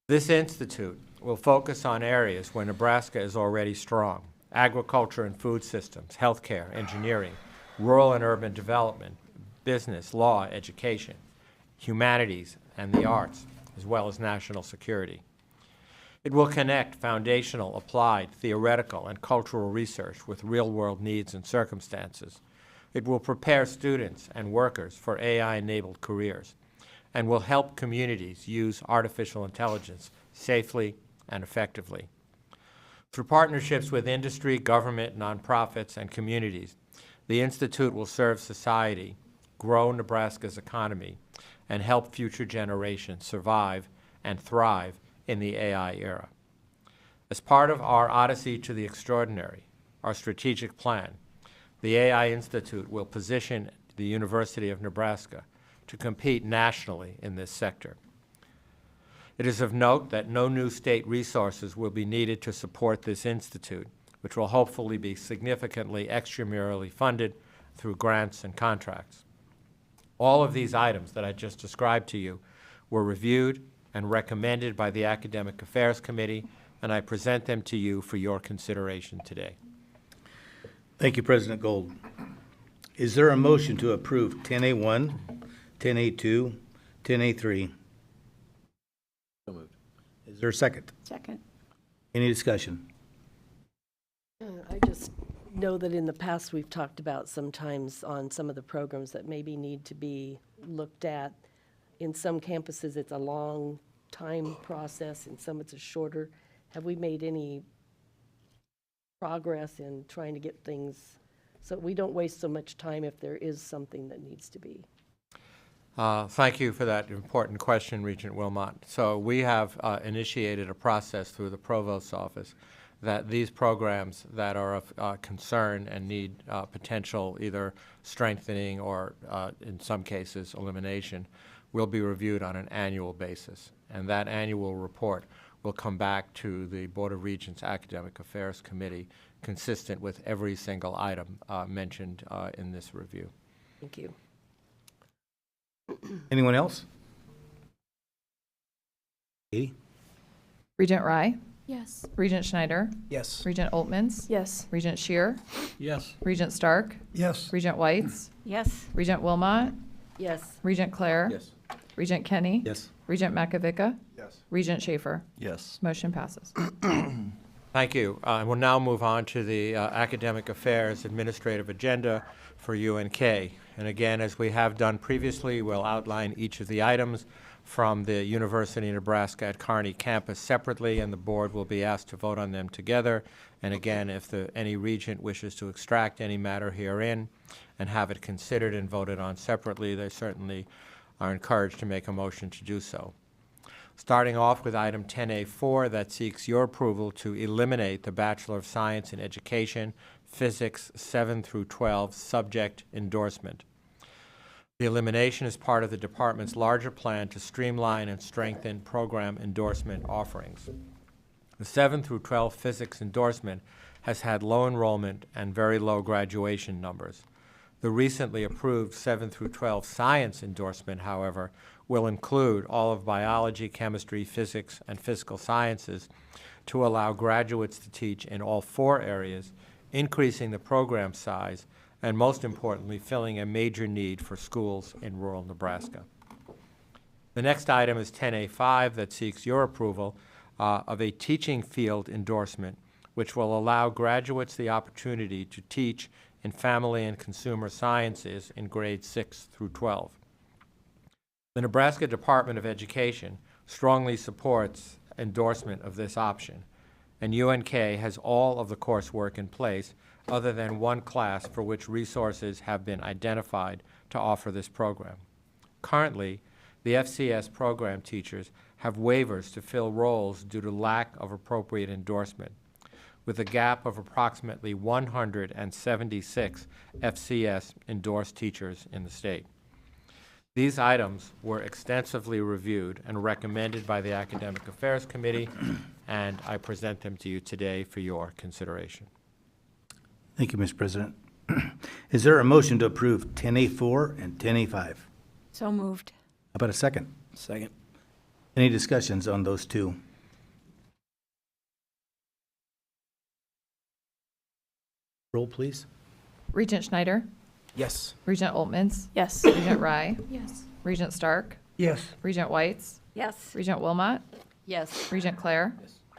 This institute will focus on areas where Nebraska is already strong: agriculture and food systems, healthcare, engineering, rural and urban development, business, law, education, humanities, and the arts, as well as national security. It will connect foundational, applied, theoretical, and cultural research with real-world needs and circumstances. It will prepare students and workers for AI-enabled careers and will help communities use artificial intelligence safely and effectively. Through partnerships with industry, government, nonprofits, and communities, the Institute will serve society, grow Nebraska's economy, and help future generations survive and thrive in the AI era. As part of our Odyssey to the Extraordinary, our strategic plan, the AI Institute will position the University of Nebraska to compete nationally in this sector. It is of note that no new state resources will be needed to support this institute, which will hopefully be significantly extramurally funded through grants and contracts. All of these items that I just described to you were reviewed and recommended by the Academic Affairs Committee, and I present them to you for your consideration today. Thank you, President Gold. Is there a motion to approve 10A1, 10A2, 10A3? So moved. Is there a second? Second. Any discussion? I just know that in the past, we've talked about sometimes on some of the programs that maybe need to be looked at. In some campuses, it's a long time process, in some it's a shorter. Have we made any progress in trying to get things so we don't waste so much time if there is something that needs to be? Thank you for that important question, Regent Wilmot. So we have initiated a process through the Provost's office that these programs that are of concern and need potential either strengthening or, in some cases, elimination will be reviewed on an annual basis. And that annual report will come back to the Board of Regents Academic Affairs Committee consistent with every single item mentioned in this review. Thank you. Anyone else? Katie? Regent Rye, Yes. Regent Schneider, Yes. Regent Oltmans, Yes. Regent Shear, Yes. Regent Stark, Yes. Regent Whites, Yes. Regent Wilmot, Yes. Regent Clare, Yes. Regent Kenny, Yes. Regent Makovica, Yes. Regent Schaefer. Yes. Motion passes. Thank you. We'll now move on to the Academic Affairs Administrative Agenda for UNK. And again, as we have done previously, we'll outline each of the items from the University of Nebraska at Kearney campus separately, and the board will be asked to vote on them together. And again, if any regent wishes to extract any matter herein and have it considered and voted on separately, they certainly are encouraged to make a motion to do so. Starting off with item 10A4 that seeks your approval to eliminate the Bachelor of Science in Education, Physics 7 through 12 subject endorsement. The elimination is part of the department's larger plan to streamline and strengthen program endorsement offerings. The 7 through 12 physics endorsement has had low enrollment and very low graduation numbers. The recently approved 7 through 12 science endorsement, however, will include all of biology, chemistry, physics, and physical sciences to allow graduates to teach in all 4 areas, increasing the program size, and most importantly, filling a major need for schools in rural Nebraska. The next item is 10A5 that seeks your approval of a teaching field endorsement, which will allow graduates the opportunity to teach in family and consumer sciences in grades 6 through 12. The Nebraska Department of Education strongly supports endorsement of this option, and UNK has all of the coursework in place other than one class for which resources have been identified to offer this program. Currently, the FCS program teachers have waivers to fill roles due to lack of appropriate endorsement, with a gap of approximately 176 FCS endorsed teachers in the state. These items were extensively reviewed and recommended by the Academic Affairs Committee, and I present them to you today for your consideration. Thank you, Mr. President. Is there a motion to approve 10A4 and 10A5? So moved. How about a second? Second. Any discussions on those two? Roll, please. Regent Schneider, Yes. Regent Oltmans, Yes. Regent Rye, Yes. Regent Stark, Yes. Regent Whites, Yes. Regent Wilmot, Yes. Regent Clare,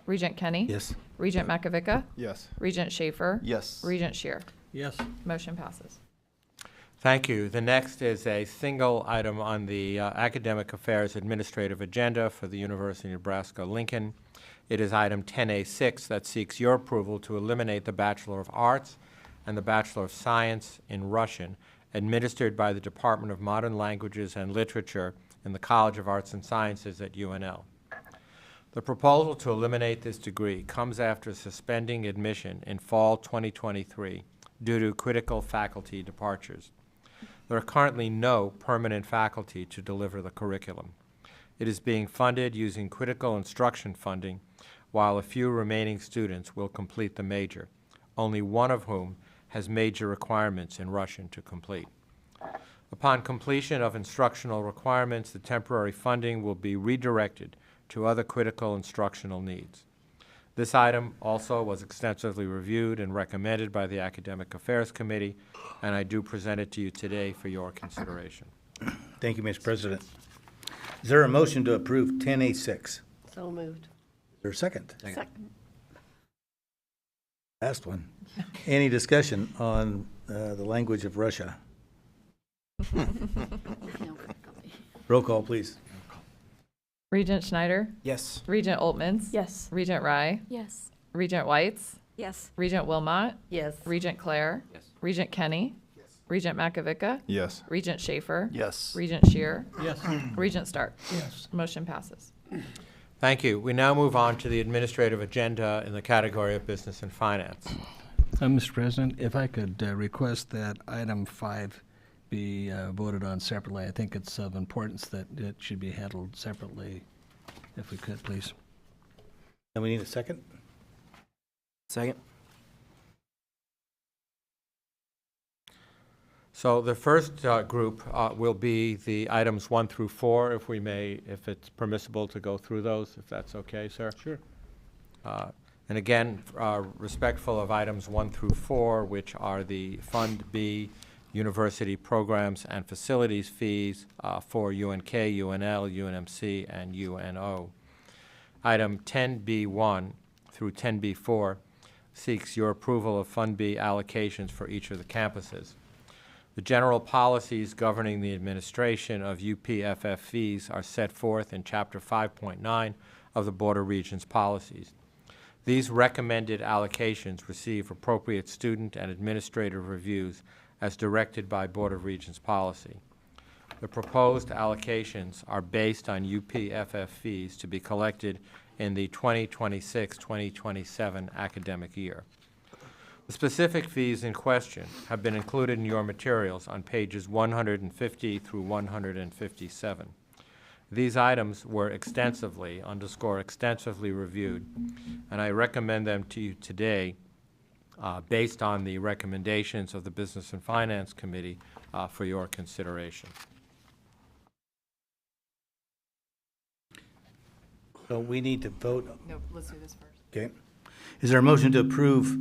Regent Kenny, Yes. Regent Makovica, Yes. Regent Schaefer, Yes. Regent Shear. Yes. Motion passes. Thank you. The next is a single item on the Academic Affairs Administrative Agenda for the University of Nebraska-Lincoln. It is item 10A6 that seeks your approval to eliminate the Bachelor of Arts and the Bachelor of Science in Russian administered by the Department of Modern Languages and Literature in the College of Arts and Sciences at UNL. The proposal to eliminate this degree comes after suspending admission in fall 2023 due to critical faculty departures. There are currently no permanent faculty to deliver the curriculum. It is being funded using critical instruction funding, while a few remaining students will complete the major, only one of whom has major requirements in Russian to complete. Upon completion of instructional requirements, the temporary funding will be redirected to other critical instructional needs. This item also was extensively reviewed and recommended by the Academic Affairs Committee, and I do present it to you today for your consideration. Thank you, Mr. President. Is there a motion to approve 10A6? So moved. Is there a second? Second. Last one. Any discussion on the language of Russia? No. Roll call, please. Regent Schneider, Yes. Regent Oltmans, Yes. Regent Rye, Yes. Regent Whites, Yes. Regent Wilmot, Yes. Regent Clare, Regent Kenny, Regent Makovica, Yes. Regent Schaefer, Yes. Regent Shear, Yes. Regent Stark. Yes. Motion passes. Thank you. We now move on to the administrative agenda in the category of business and finance. Mr. President, if I could request that item 5 be voted on separately. I think it's of importance that it should be handled separately, if we could, please. And we need a second? Second. So the first group will be the items 1 through 4, if we may, if it's permissible to go through those, if that's okay, sir. Sure. And again, respectful of items 1 through 4, which are the Fund B university programs and facilities fees for UNK, UNL, UNMC, and UNO. Item 10B1 through 10B4 seeks your approval of Fund B allocations for each of the campuses. The general policies governing the administration of UPFF fees are set forth in Chapter 5.9 of the Board of Regents policies. These recommended allocations receive appropriate student and administrative reviews as directed by Board of Regents policy. The proposed allocations are based on UPFF fees to be collected in the 2026-2027 academic year. The specific fees in question have been included in your materials on pages 150 through 157. These items were extensively reviewed, and I recommend them to you today based on the recommendations of the Business and Finance Committee for your consideration. So we need to vote. No, let's do this first. Okay. Is there a motion to approve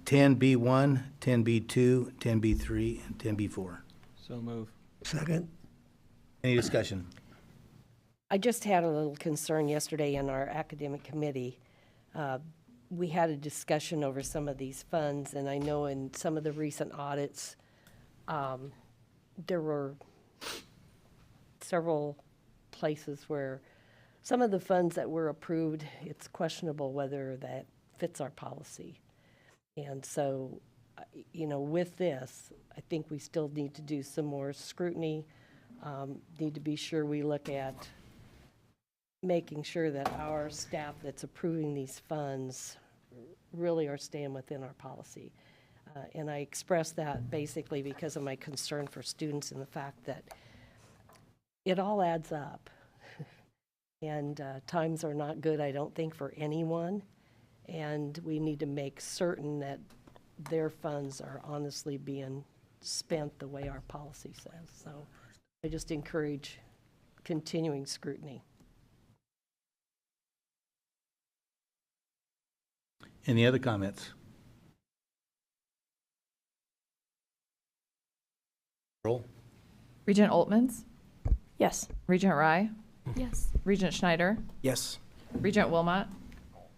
10B1, 10B2, 10B3, and 10B4? So move. Second. Any discussion? I just had a little concern yesterday in our academic committee. We had a discussion over some of these funds, and I know in some of the recent audits, there were several places where some of the funds that were approved, it's questionable whether that fits our policy. And so, with this, I think we still need to do some more scrutiny need to be sure we look at making sure that our staff that's approving these funds really are staying within our policy. And I express that basically because of my concern for students and the fact that it all adds up. And times are not good, I don't think, for anyone. And we need to make certain that their funds are honestly being spent the way our policy says. So I just encourage continuing scrutiny. Any other comments? Roll. Regent Oltmans, Yes. Regent Rye, Yes. Regent Schneider, Yes. Regent Wilmot,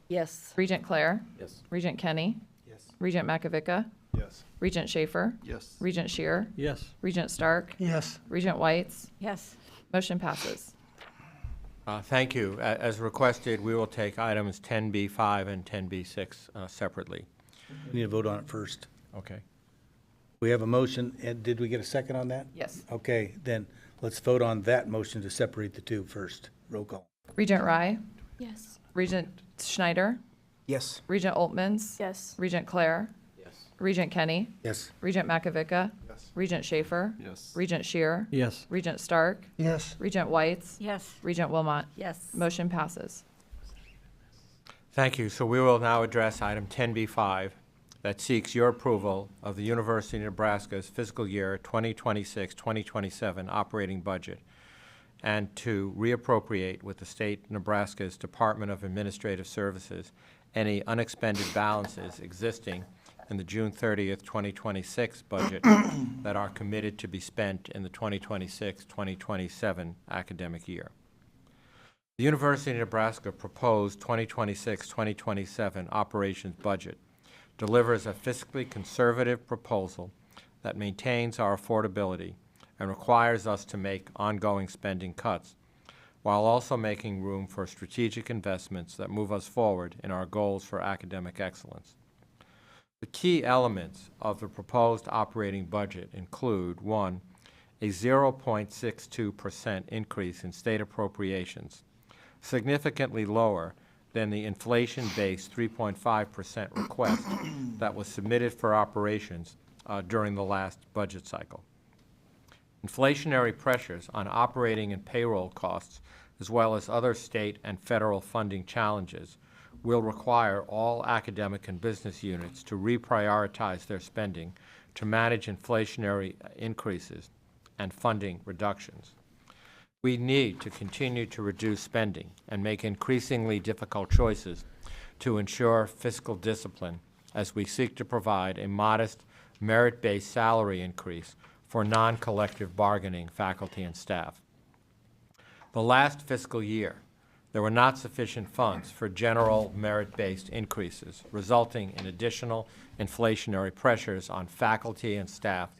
Yes. Regent Clare, Yes. Regent Kenny, Yes. Regent Makovica, Yes. Regent Schaefer, Yes. Regent Shear, Yes. Regent Stark, Yes. Regent Whites. Yes. Motion passes. Thank you. As requested, we will take items 10B5 and 10B6 separately. We need to vote on it first. Okay. We have a motion, and did we get a second on that? Yes. Okay, then let's vote on that motion to separate the two first. Roll call. Regent Rye, Yes. Regent Schneider, Yes. Regent Oltmans, Yes. Regent Clare, Yes. Regent Kenny, Yes. Regent Makovica, Yes. Regent Schaefer, Yes. Regent Shear, Yes. Regent Stark, Yes. Regent Whites, Yes. Regent Wilmot. Yes. Motion passes. Thank you. So we will now address item 10B5 that seeks your approval of the University of Nebraska's fiscal year 2026-2027 operating budget and to reappropriate with the state of Nebraska's Department of Administrative Services any unexpended balances existing in the June 30th, 2026 budget that are committed to be spent in the 2026-2027 academic year. The University of Nebraska proposed 2026-2027 operations budget delivers a fiscally conservative proposal that maintains our affordability and requires us to make ongoing spending cuts, while also making room for strategic investments that move us forward in our goals for academic excellence. The key elements of the proposed operating budget include, 1, a 0.62% increase in state appropriations, significantly lower than the inflation-based 3.5% request that was submitted for operations during the last budget cycle. Inflationary pressures on operating and payroll costs, as well as other state and federal funding challenges, will require all academic and business units to reprioritize their spending to manage inflationary increases and funding reductions. We need to continue to reduce spending and make increasingly difficult choices to ensure fiscal discipline as we seek to provide a modest merit-based salary increase for non-collective bargaining faculty and staff. The last fiscal year, there were not sufficient funds for general merit-based increases, resulting in additional inflationary pressures on faculty and staff,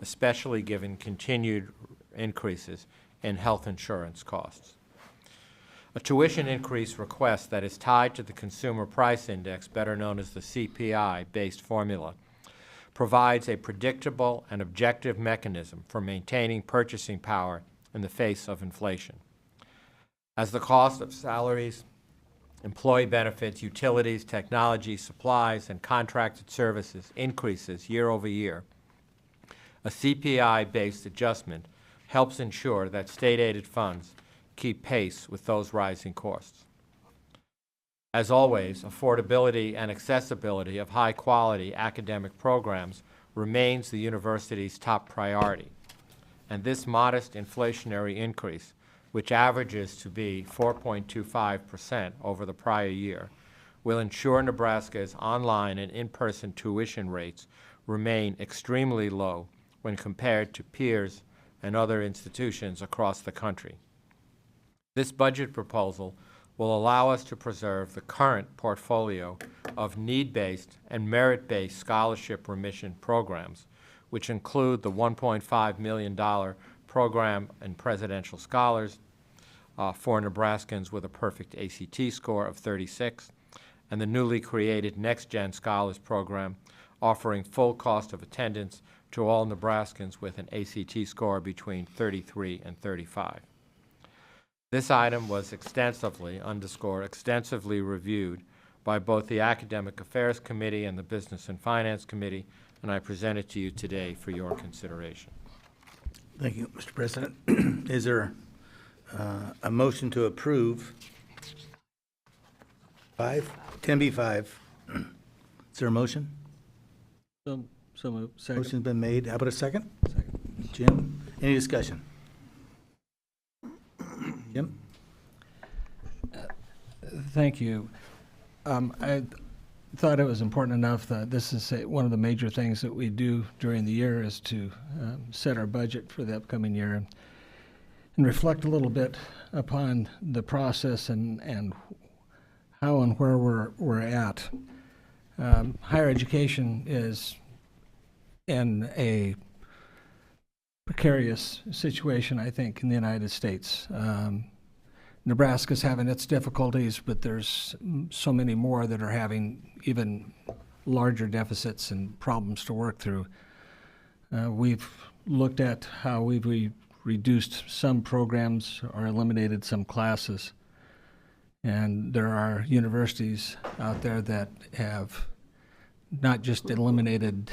especially given continued increases in health insurance costs. A tuition increase request that is tied to the Consumer Price Index, better known as the CPI-based formula, provides a predictable and objective mechanism for maintaining purchasing power in the face of inflation. As the cost of salaries, employee benefits, utilities, technology, supplies, and contracted services increases year over year, a CPI-based adjustment helps ensure that state-aided funds keep pace with those rising costs. As always, affordability and accessibility of high-quality academic programs remains the university's top priority, and this modest inflationary increase, which averages to be 4.25% over the prior year, will ensure Nebraska's online and in-person tuition rates remain extremely low when compared to peers and other institutions across the country. This budget proposal will allow us to preserve the current portfolio of need-based and merit-based scholarship remission programs, which include the $1.5 million program in Presidential Scholars for Nebraskans with a perfect ACT score of 36, and the newly created Next Gen Scholars program offering full cost of attendance to all Nebraskans with an ACT score between 33 and 35. This item was extensively reviewed by both the Academic Affairs Committee and the Business and Finance Committee, and I present it to you today for your consideration. Thank you, Mr. President. Is there a motion to approve 10B5? Is there a motion? So moved. Second. Motion's been made. How about a second? Second. Jim, any discussion? Jim? Thank you. I thought it was important enough that this is one of the major things that we do during the year is to set our budget for the upcoming year and reflect a little bit upon the process and how and where we're at. Higher education is in a precarious situation, I think, in the United States. Nebraska's having its difficulties, but there's so many more that are having even larger deficits and problems to work through. We've looked at how we've reduced some programs or eliminated some classes. And there are universities out there that have not just eliminated,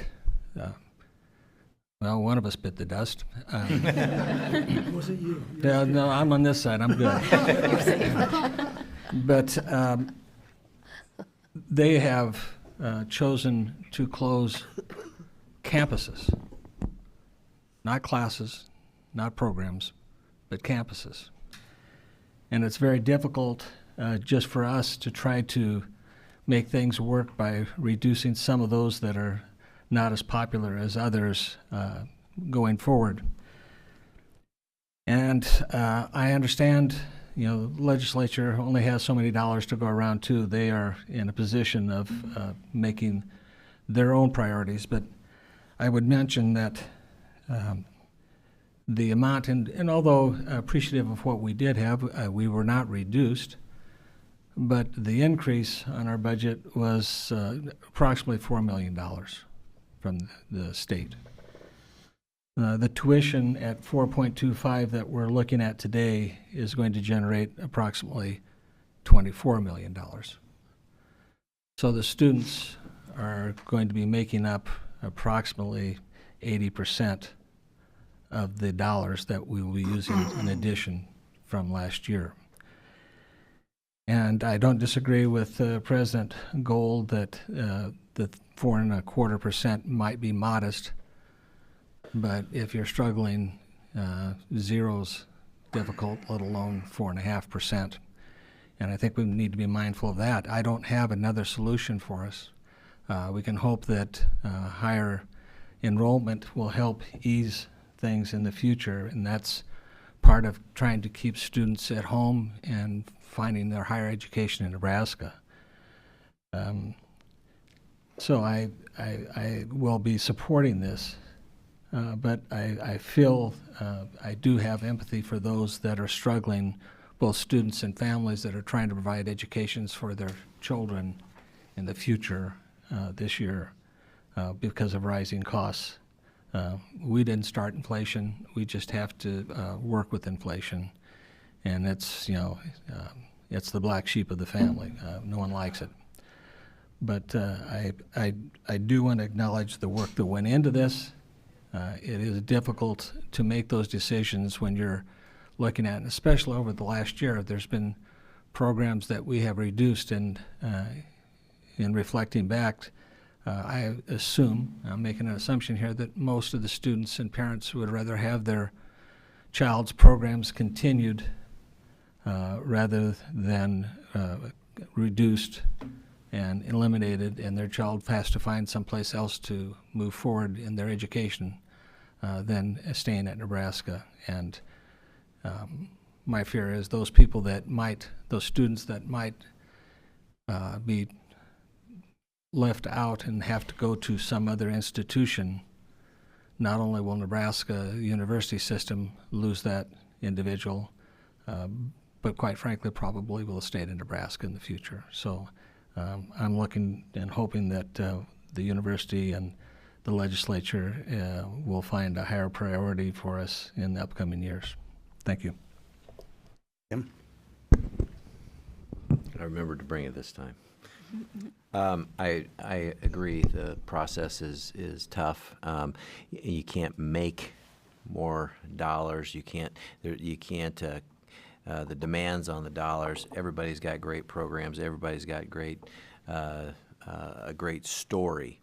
well, one of us bit the dust. Was it you? Yeah, no, I'm on this side. I'm good. But they have chosen to close campuses, not classes, not programs, but campuses. And it's very difficult just for us to try to make things work by reducing some of those that are not as popular as others going forward. And I understand, you know, the legislature only has so many dollars to go around too. They are in a position of making their own priorities. But I would mention that the amount, and although appreciative of what we did have, we were not reduced, but the increase on our budget was approximately $4 million from the state. The tuition at 4.25 that we're looking at today is going to generate approximately $24 million. So the students are going to be making up approximately 80% of the dollars that we will be using in addition from last year. And I don't disagree with President Gold that the 4.25% might be modest, but if you're struggling, zero's difficult, let alone 4.5%. And I think we need to be mindful of that. I don't have another solution for us. We can hope that higher enrollment will help ease things in the future, and that's part of trying to keep students at home and finding their higher education in Nebraska. So I will be supporting this, but I feel I do have empathy for those that are struggling, both students and families that are trying to provide educations for their children in the future this year because of rising costs. We didn't start inflation. We just have to work with inflation. And it's, you know, it's the black sheep of the family. No one likes it. But I do want to acknowledge the work that went into this. It is difficult to make those decisions when you're looking at, and especially over the last year, there's been programs that we have reduced, and in reflecting back, I assume, I'm making an assumption here, that most of the students and parents would rather have their child's programs continued rather than reduced and eliminated, and their child has to find someplace else to move forward in their education than staying at Nebraska. And my fear is those people that might, those students that might be left out and have to go to some other institution, not only will Nebraska university system lose that individual, but quite frankly, probably will stay in Nebraska in the future. So I'm looking and hoping that the university and the legislature will find a higher priority for us in the upcoming years. Thank you. Tim? I remembered to bring it this time. I agree. The process is tough. You can't make more dollars. You can't. The demands on the dollars. Everybody's got great programs. Everybody's got a great story.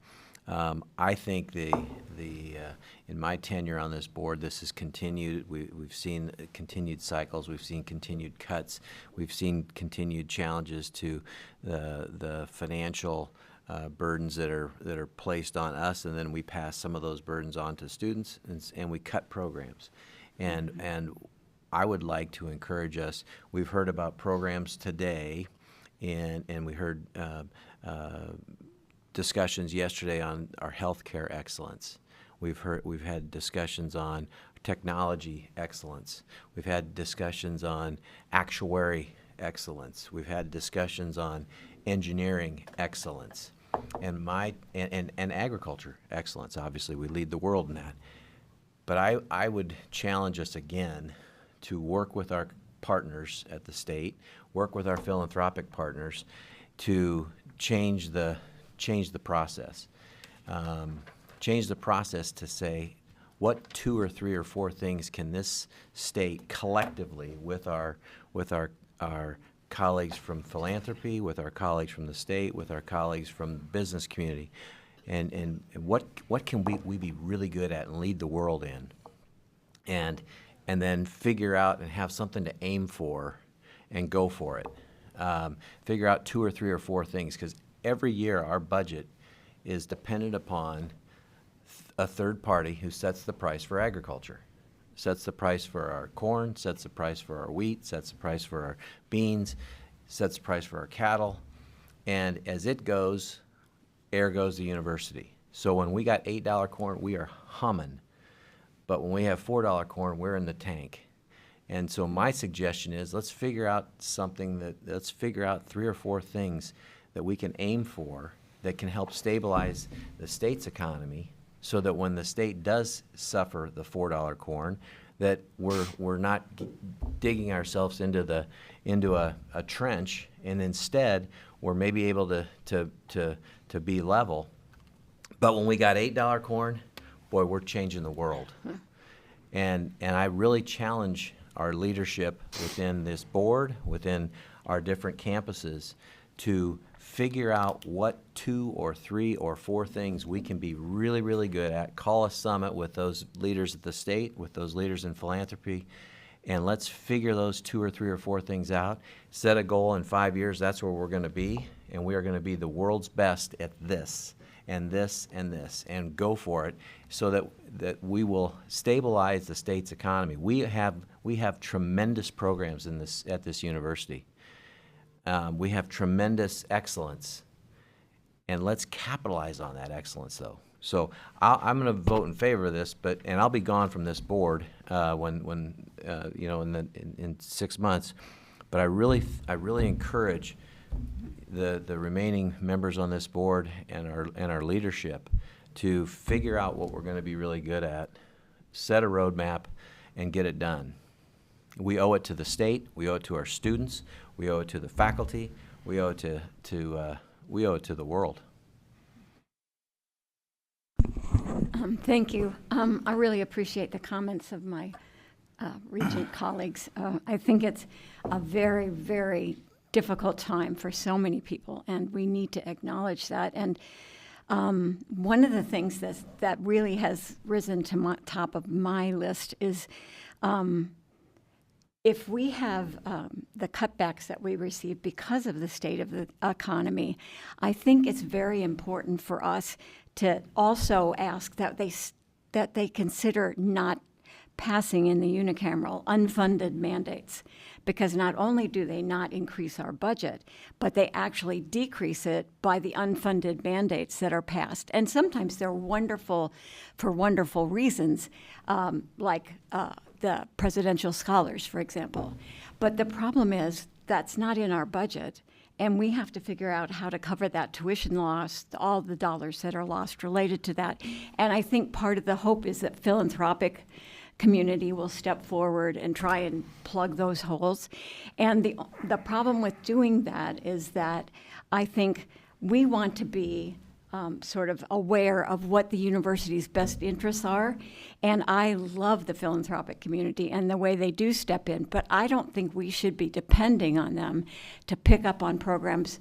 I think in my tenure on this board, this has continued. We've seen continued cycles. We've seen continued cuts. We've seen continued challenges to the financial burdens that are placed on us, and then we pass some of those burdens on to students, and we cut programs. And I would like to encourage us. We've heard about programs today, and we heard discussions yesterday on our healthcare excellence. We've had discussions on technology excellence. We've had discussions on actuary excellence. We've had discussions on engineering excellence, and agriculture excellence. Obviously, we lead the world in that. But I would challenge us again to work with our partners at the state, work with our philanthropic partners to change the process. Change the process to say, what 2 or 3 or 4 things can this state collectively, with our colleagues from philanthropy, with our colleagues from the state, with our colleagues from the business community, and what can we be really good at and lead the world in, and then figure out and have something to aim for and go for it. Figure out 2 or 3 or 4 things, because every year our budget is dependent upon a third party who sets the price for agriculture, sets the price for our corn, sets the price for our wheat, sets the price for our beans, sets the price for our cattle, and as it goes, there goes the university. So when we got $8 corn, we are humming, but when we have $4 corn, we're in the tank. And so my suggestion is, let's figure out 3 or 4 things that we can aim for that can help stabilize the state's economy, so that when the state does suffer the $4 corn, that we're not digging ourselves into a trench, and instead we're maybe able to be level. But when we got $8 corn, boy, we're changing the world. And I really challenge our leadership within this board, within our different campuses, to figure out what 2 or 3 or 4 things we can be really, really good at. Call a summit with those leaders at the state, with those leaders in philanthropy, and let's figure those 2 or 3 or 4 things out. Set a goal in 5 years, that's where we're going to be, and we are going to be the world's best at this, and this, and this, and go for it, so that we will stabilize the state's economy. We have tremendous programs at this university. We have tremendous excellence, and let's capitalize on that excellence, though. So I'm going to vote in favor of this, and I'll be gone from this board in 6 months. But I really encourage the remaining members on this board and our leadership to figure out what we're going to be really good at, set a roadmap, and get it done. We owe it to the state. We owe it to our students. We owe it to the faculty. We owe it to the world. Thank you. I really appreciate the comments of my Regent colleagues. I think it's a very, very difficult time for so many people, and we need to acknowledge that. And one of the things that really has risen to top of my list is if we have the cutbacks that we receive because of the state of the economy, I think it's very important for us to also ask that they consider not passing in the unicameral unfunded mandates, because not only do they not increase our budget, but they actually decrease it by the unfunded mandates that are passed. And sometimes they're wonderful for wonderful reasons, like the presidential scholars, for example. But the problem is that's not in our budget. And we have to figure out how to cover that tuition loss, all the dollars that are lost related to that. And I think part of the hope is that philanthropic community will step forward and try and plug those holes. And the problem with doing that is that I think we want to be sort of aware of what the university's best interests are. And I love the philanthropic community and the way they do step in, but I don't think we should be depending on them to pick up on programs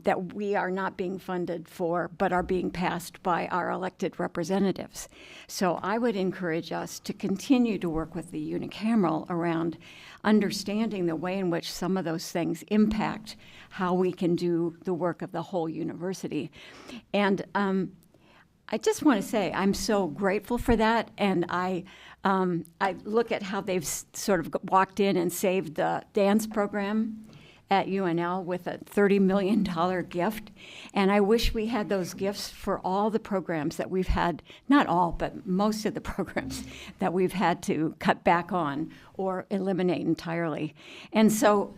that we are not being funded for, but are being passed by our elected representatives. So I would encourage us to continue to work with the unicameral around understanding the way in which some of those things impact how we can do the work of the whole university. And I just want to say I'm so grateful for that, and I look at how they've sort of walked in and saved the dance program at UNL with a $30 million gift. And I wish we had those gifts for all the programs that we've had, not all, but most of the programs that we've had to cut back on or eliminate entirely. And so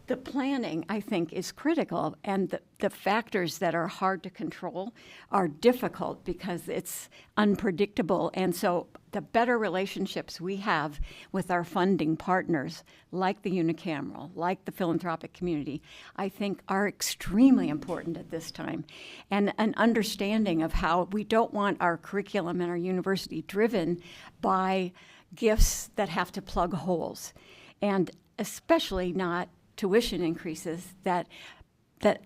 the planning, I think, is critical, and the factors that are hard to control are difficult because it's unpredictable. And so the better relationships we have with our funding partners, like the unicameral, like the philanthropic community, I think are extremely important at this time. And an understanding of how we don't want our curriculum and our university driven by gifts that have to plug holes, and especially not tuition increases, that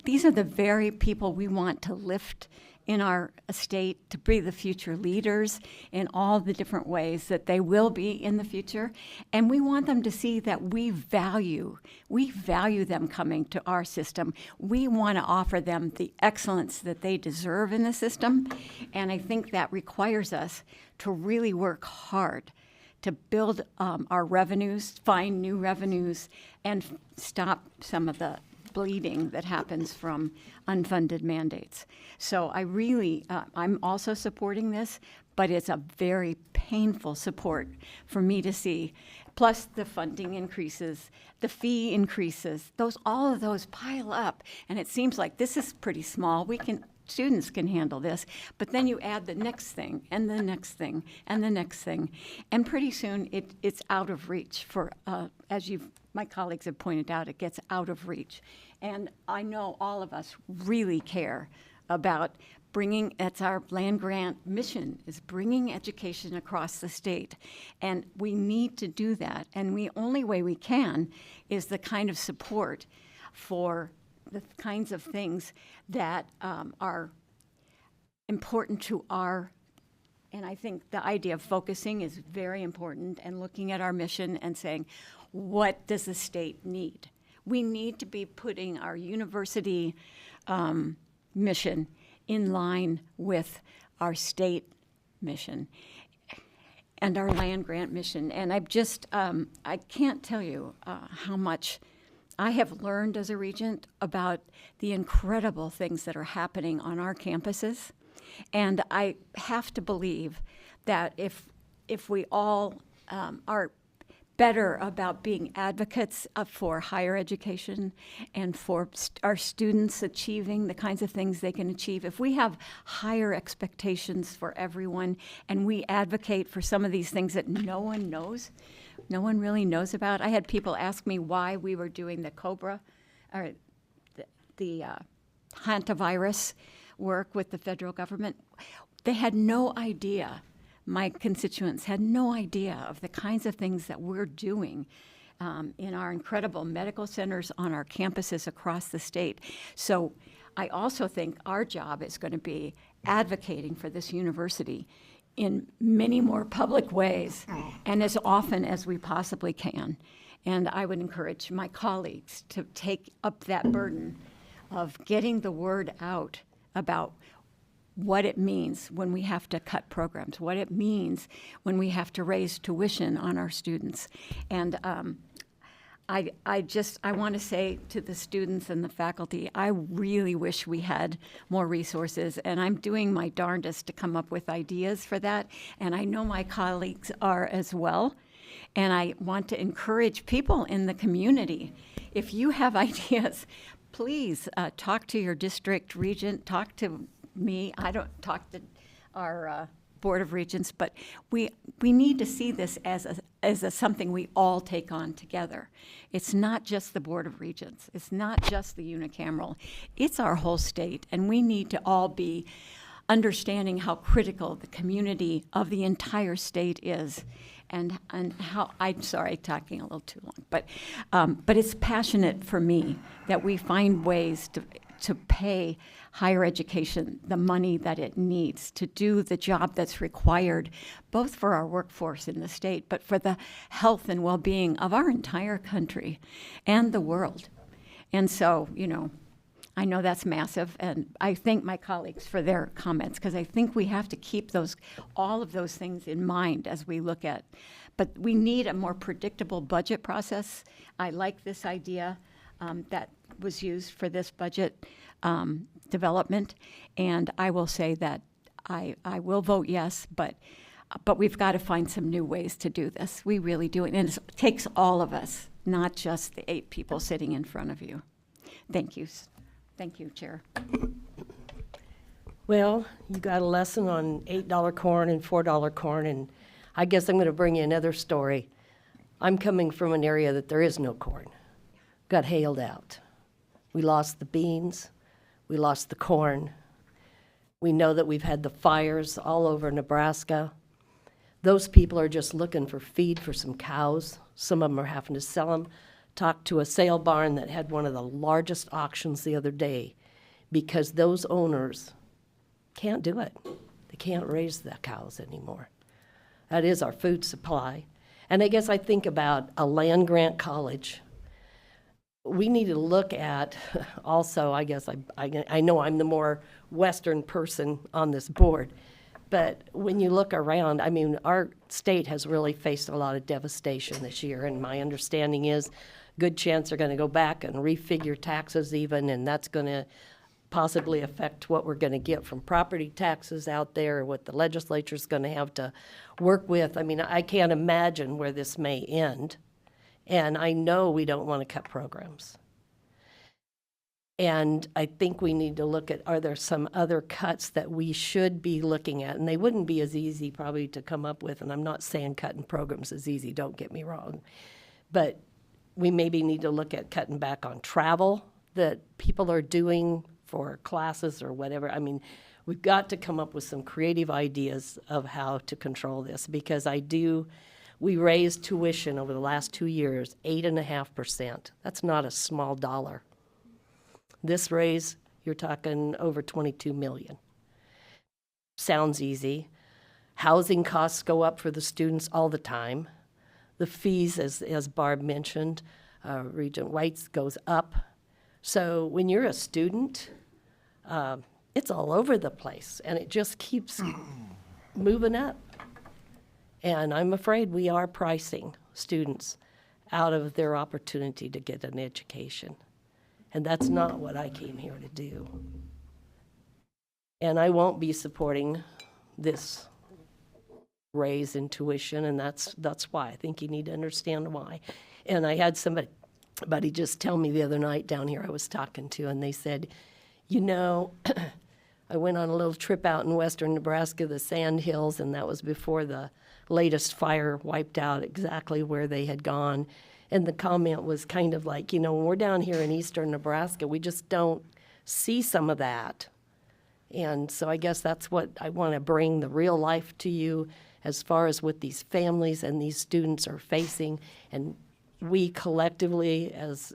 these are the very people we want to lift in our state, to be the future leaders in all the different ways that they will be in the future. And we want them to see that we value them coming to our system. We want to offer them the excellence that they deserve in the system. And I think that requires us to really work hard to build our revenues, find new revenues, and stop some of the bleeding that happens from unfunded mandates. So I really, I'm also supporting this, but it's a very painful support for me to see. Plus the funding increases, the fee increases, all of those pile up. And it seems like this is pretty small. Students can handle this, but then you add the next thing and the next thing and the next thing, and pretty soon it's out of reach for, as my colleagues have pointed out, it gets out of reach. And I know all of us really care about that's our land grant mission, is bringing education across the state. And we need to do that, and the only way we can is the kind of support for the kinds of things that are important to and I think the idea of focusing is very important, and looking at our mission and saying, what does the state need? We need to be putting our university mission in line with our state mission and our land grant mission. And I can't tell you how much I have learned as a regent about the incredible things that are happening on our campuses. And I have to believe that if we all are better about being advocates for higher education and for our students achieving the kinds of things they can achieve, if we have higher expectations for everyone and we advocate for some of these things that no one really knows about. I had people ask me why we were doing the COBRA, or the hantavirus work with the federal government. They had no idea. My constituents had no idea of the kinds of things that we're doing in our incredible medical centers on our campuses across the state. So I also think our job is going to be advocating for this university in many more public ways and as often as we possibly can. And I would encourage my colleagues to take up that burden of getting the word out about what it means when we have to cut programs, what it means when we have to raise tuition on our students. And I want to say to the students and the faculty, I really wish we had more resources, and I'm doing my darndest to come up with ideas for that, and I know my colleagues are as well. And I want to encourage people in the community, if you have ideas, please talk to your district regent, talk to me. I don't talk to our Board of Regents, but we need to see this as something we all take on together. It's not just the Board of Regents. It's not just the unicameral. It's our whole state, and we need to all be understanding how critical the community of the entire state is, and how, I'm sorry, talking a little too long, but it's passionate for me that we find ways to pay higher education the money that it needs to do the job that's required, both for our workforce in the state, but for the health and well-being of our entire country and the world. And so, I know that's massive, and I thank my colleagues for their comments, because I think we have to keep all of those things in mind as we look at, but we need a more predictable budget process. I like this idea that was used for this budget development, and I will say that I will vote yes, but we've got to find some new ways to do this. We really do, and it takes all of us, not just the 8 people sitting in front of you. Thank you. Thank you, Chair. Well, you got a lesson on $8 corn and $4 corn, and I guess I'm going to bring you another story. I'm coming from an area that there is no corn. Got hailed out. We lost the beans. We lost the corn. We know that we've had the fires all over Nebraska. Those people are just looking for feed for some cows. Some of them are having to sell them. Talked to a sale barn that had one of the largest auctions the other day because those owners can't do it. They can't raise the cows anymore. That is our food supply. And I guess I think about a land-grant college. We need to look at also, I guess I know I'm the more Western person on this board, but when you look around, I mean, our state has really faced a lot of devastation this year, and my understanding is good chance they're going to go back and refigure taxes even, and that's going to possibly affect what we're going to get from property taxes out there, what the legislature's going to have to work with. I mean, I can't imagine where this may end, and I know we don't want to cut programs. And I think we need to look at, are there some other cuts that we should be looking at? And they wouldn't be as easy probably to come up with, and I'm not saying cutting programs is easy, don't get me wrong, but we maybe need to look at cutting back on travel that people are doing for classes or whatever. I mean, we've got to come up with some creative ideas of how to control this, because we raised tuition over the last 2 years, 8.5%. That's not a small dollar. This raise, you're talking over $22 million. Sounds easy. Housing costs go up for the students all the time. The fees, as Barb mentioned, Regent White's goes up. So when you're a student, it's all over the place, and it just keeps moving up. And I'm afraid we are pricing students out of their opportunity to get an education. And that's not what I came here to do. And I won't be supporting this raise in tuition, and that's why. I think you need to understand why. And I had somebody just tell me the other night down here I was talking to, and they said, I went on a little trip out in western Nebraska, the Sand Hills, and that was before the latest fire wiped out exactly where they had gone. And the comment was kind of like, when we're down here in eastern Nebraska, we just don't see some of that. And so I guess that's what I want to bring, the real life to you as far as what these families and these students are facing. And we collectively, as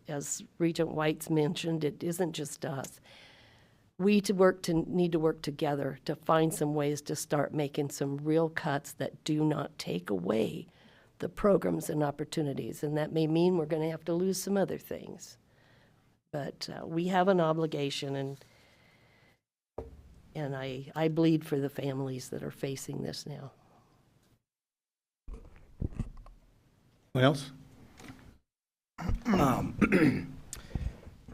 Regent White's mentioned, it isn't just us. We need to work together to find some ways to start making some real cuts that do not take away the programs and opportunities. And that may mean we're going to have to lose some other things. But we have an obligation, and I bleed for the families that are facing this now. What else?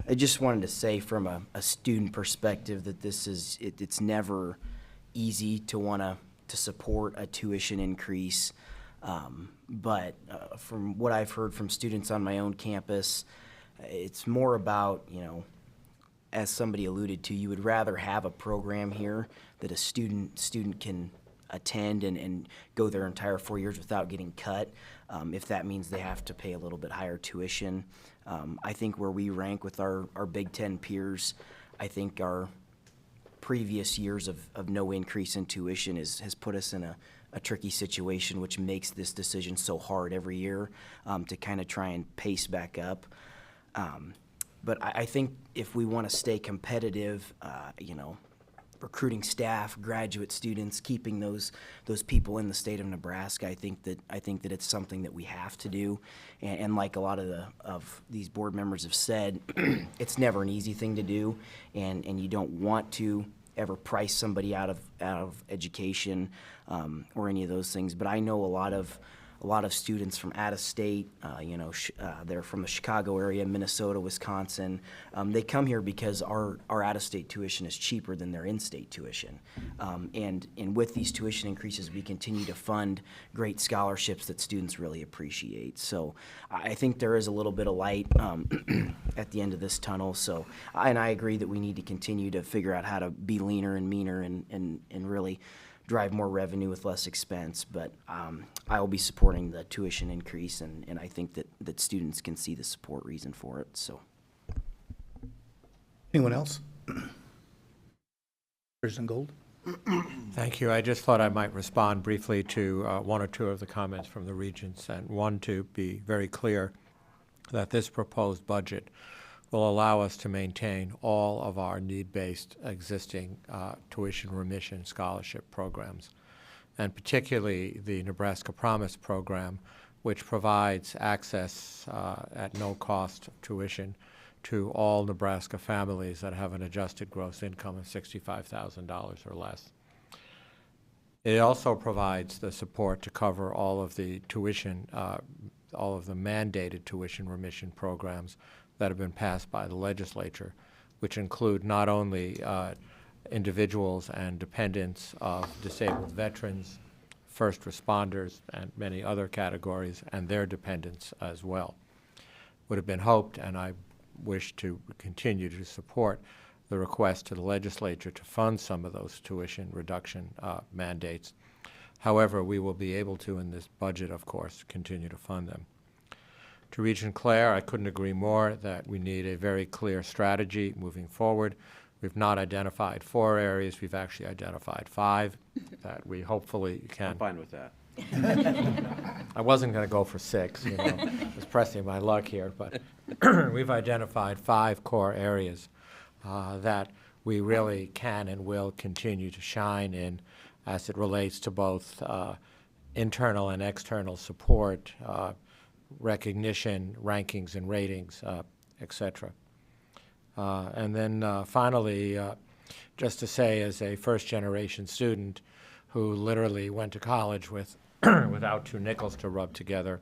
I just wanted to say from a student perspective that it's never easy to want to support a tuition increase. But from what I've heard from students on my own campus, It's more about, as somebody alluded to, you would rather have a program here that a student can attend and go their entire 4 years without getting cut, if that means they have to pay a little bit higher tuition. I think where we rank with our Big Ten peers, I think our previous years of no increase in tuition has put us in a tricky situation, which makes this decision so hard every year to kind of try and pace back up. But I think if we want to stay competitive, recruiting staff, graduate students, keeping those people in the state of Nebraska, I think that it's something that we have to do. And like a lot of these board members have said, it's never an easy thing to do, and you don't want to ever price somebody out of education or any of those things. But I know a lot of students from out of state, they're from the Chicago area, Minnesota, Wisconsin. They come here because our out of state tuition is cheaper than their in-state tuition. And with these tuition increases, we continue to fund great scholarships that students really appreciate. So I think there is a little bit of light at the end of this tunnel. So, and I agree that we need to continue to figure out how to be leaner and meaner and really drive more revenue with less expense, but I will be supporting the tuition increase, and I think that students can see the support reason for it. So, Anyone else? President Gold? Thank you. I just thought I might respond briefly to one or two of the comments from the regents, and one, to be very clear that this proposed budget will allow us to maintain all of our need-based existing tuition remission scholarship programs, and particularly the Nebraska Promise program, which provides access at no cost tuition to all Nebraska families that have an adjusted gross income of $65,000 or less. It also provides the support to cover all of the tuition, all of the mandated tuition remission programs that have been passed by the legislature, which include not only individuals and dependents of disabled veterans, first responders, and many other categories, and their dependents as well. Would have been hoped, and I wish to continue to support the request to the legislature to fund some of those tuition reduction mandates. However, we will be able to, in this budget, of course, continue to fund them. To Regent Clare, I couldn't agree more that we need a very clear strategy moving forward. We've not identified 4 areas. We've actually identified 5 that we hopefully can. I'm fine with that. I wasn't going to go for 6, I was pressing my luck here, but we've identified 5 core areas that we really can and will continue to shine in as it relates to both internal and external support, recognition, rankings and ratings, et cetera. And then finally, just to say, as a first-generation student who literally went to college with without 2 nickels to rub together,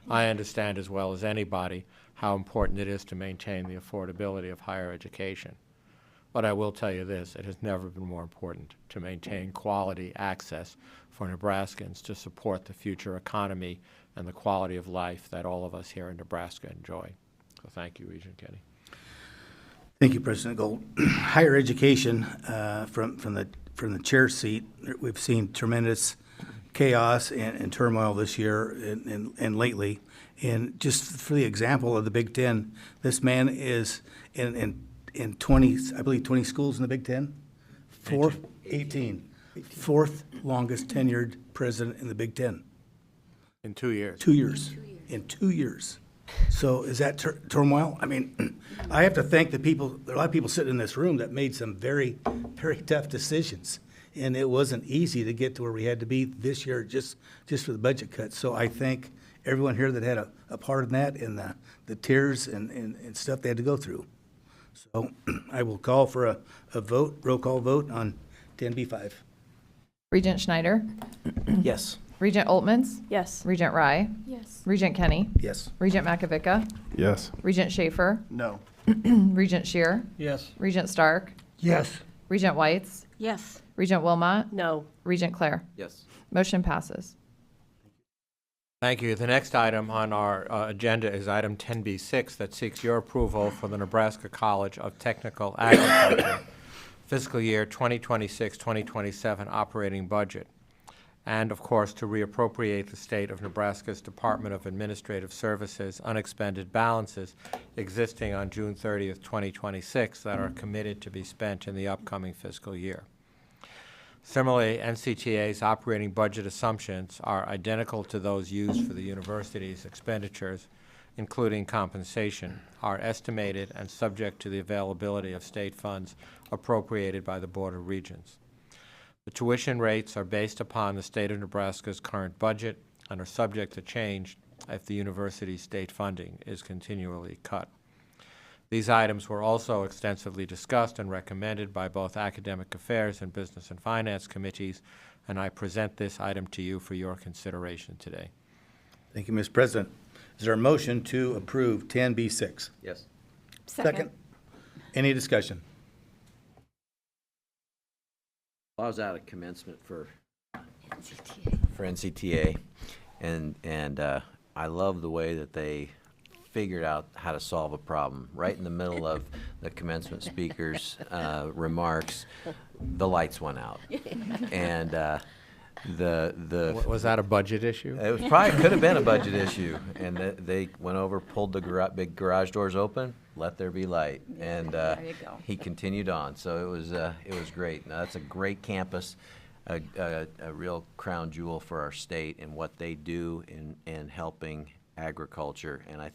I understand as well as anybody how important it is to maintain the affordability of higher education. But I will tell you this, it has never been more important to maintain quality access for Nebraskans to support the future economy and the quality of life that all of us here in Nebraska enjoy. So thank you, Regent Kenny. Thank you, President Gold. Higher education, from the chair seat, we've seen tremendous chaos and turmoil this year and lately. And just for the example of the Big Ten, this man is in 20, I believe 20 schools in the Big Ten? 18. Fourth longest tenured president in the Big Ten. In 2 years. 2 years. In 2 years. So is that turmoil? I mean, I have to thank the people, there are a lot of people sitting in this room that made some very, very tough decisions. And it wasn't easy to get to where we had to be this year just for the budget cuts. So I thank everyone here that had a part in that, and the tears and stuff they had to go through. So I will call for a vote, roll call vote on 10B5. Regent Schneider, yes. Regent Oltmans, Yes. Regent Rye, Yes. Regent Kenny, Yes. Regent Makovica, Yes. Regent Schaefer, No. Regent Shear, Yes. Regent Stark, Yes. Regent Whites, Yes. Regent Wilmot, No. Regent Clare. Yes. Motion passes. Thank you. The next item on our agenda is item 10B6 that seeks your approval for the Nebraska College of Technical Agriculture fiscal year 2026-2027 operating budget, and of course to reappropriate the state of Nebraska's Department of Administrative Services unexpended balances existing on June 30th, 2026 that are committed to be spent in the upcoming fiscal year. Similarly, NCTA's operating budget assumptions are identical to those used for the university's expenditures, including compensation, are estimated and subject to the availability of state funds appropriated by the Board of Regents. The tuition rates are based upon the state of Nebraska's current budget and are subject to change if the university's state funding is continually cut. These items were also extensively discussed and recommended by both Academic Affairs and Business and Finance Committees, and I present this item to you for your consideration today. Thank you, Mr. President. Is there a motion to approve 10B6? Yes. Second. Any discussion? Well, I was out at commencement for NCTA. NCTA, and I love the way that they figured out how to solve a problem. Right in the middle of the commencement speaker's remarks, the lights went out. And Was that a budget issue? it was probably could have been a budget issue. And they went over, pulled the big garage doors open, let there be light. And There you go. he continued on. So it was great. Now, that's a great campus, a real crown jewel for our state and what they do in helping agriculture. And I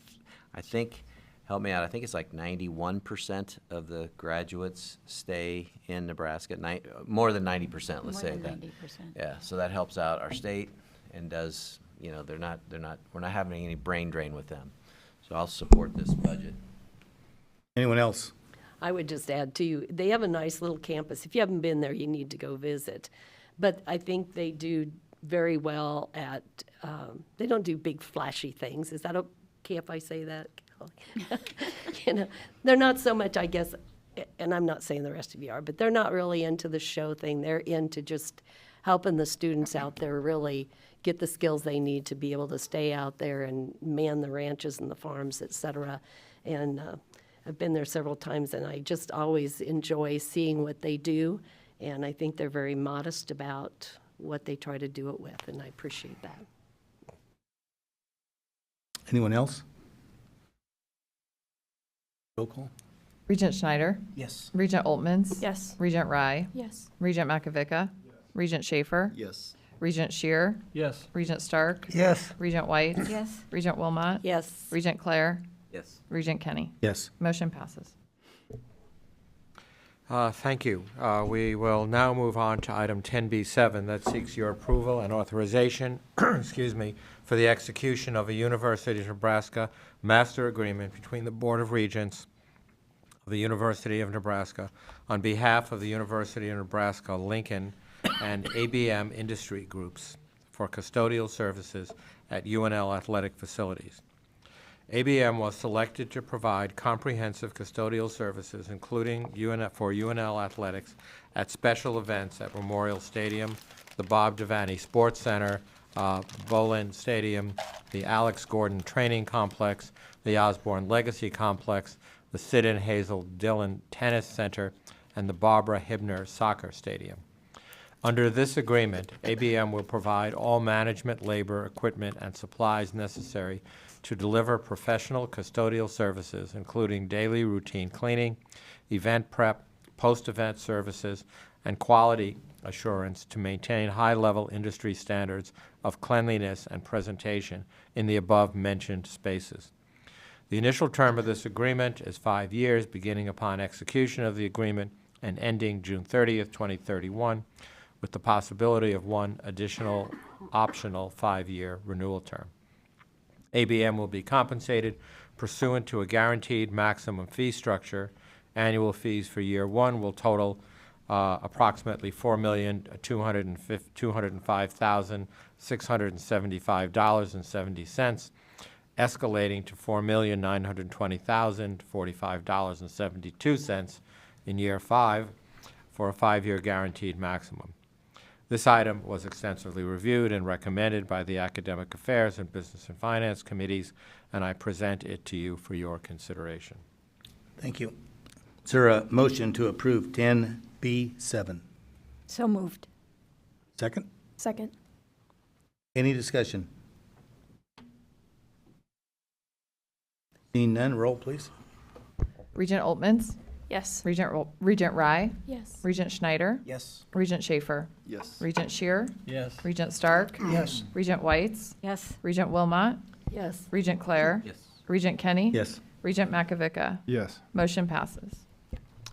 think, help me out, I think it's like 91% of the graduates stay in Nebraska, more than 90%, let's say that. 90%. Yeah, so that helps out our state and does, we're not having any brain drain with them. So I'll support this budget. Anyone else? I would just add too, they have a nice little campus. If you haven't been there, you need to go visit. But I think they do very well at, they don't do big flashy things. Is that okay if I say that? They're not so much, I guess, and I'm not saying the rest of you are, but they're not really into the show thing. They're into just helping the students out there really get the skills they need to be able to stay out there and man the ranches and the farms, et cetera. And I've been there several times, and I just always enjoy seeing what they do. And I think they're very modest about what they try to do it with, and I appreciate that. Anyone else? Roll call. Regent Schneider? Yes. Regent Oltmans? Yes. Regent Rye? Yes. Regent Makovica? Regent Schaefer? Yes. Regent Shear? Yes. Regent Stark? Yes. Regent White? Yes. Regent Wilmot? Yes. Regent Clare? Yes. Regent Kenny? Yes. Motion passes. Thank you. We will now move on to item 10B7 that seeks your approval and authorization, excuse me, for the execution of a University of Nebraska master agreement between the Board of Regents of the University of Nebraska on behalf of the University of Nebraska Lincoln and ABM industry groups for custodial services at UNL athletic facilities. ABM was selected to provide comprehensive custodial services, including for UNL athletics at special events at Memorial Stadium, the Bob Devaney Sports Center, Bolin Stadium, the Alex Gordon Training Complex, the Osborne Legacy Complex, the Sid and Hazel Dillon Tennis Center, and the Barbara Hibner Soccer Stadium. Under this agreement, ABM will provide all management, labor, equipment, and supplies necessary to deliver professional custodial services, including daily routine cleaning, event prep, post-event services, and quality assurance to maintain high-level industry standards of cleanliness and presentation in the above-mentioned spaces. The initial term of this agreement is 5 years, beginning upon execution of the agreement and ending June 30th, 2031, with the possibility of one additional optional 5-year renewal term. ABM will be compensated pursuant to a guaranteed maximum fee structure. Annual fees for year one will total approximately $4,205,675.70, escalating to $4,920,045.72 in year 5 for a 5-year guaranteed maximum. This item was extensively reviewed and recommended by the Academic Affairs and Business and Finance Committees, and I present it to you for your consideration. Thank you. Is there a motion to approve 10B7? So moved. Second? Second. Any discussion? Seeing none, roll, please. Regent Oltmans, Yes. Regent Rye, Yes. Regent Schneider, Yes. Regent Schaefer, Yes. Regent Shear, Yes. Regent Stark, Yes. Regent Whites, Yes. Regent Wilmot, Yes. Regent Clare, Yes. Regent Kenny, Yes. Regent Makovica. Yes. Motion passes.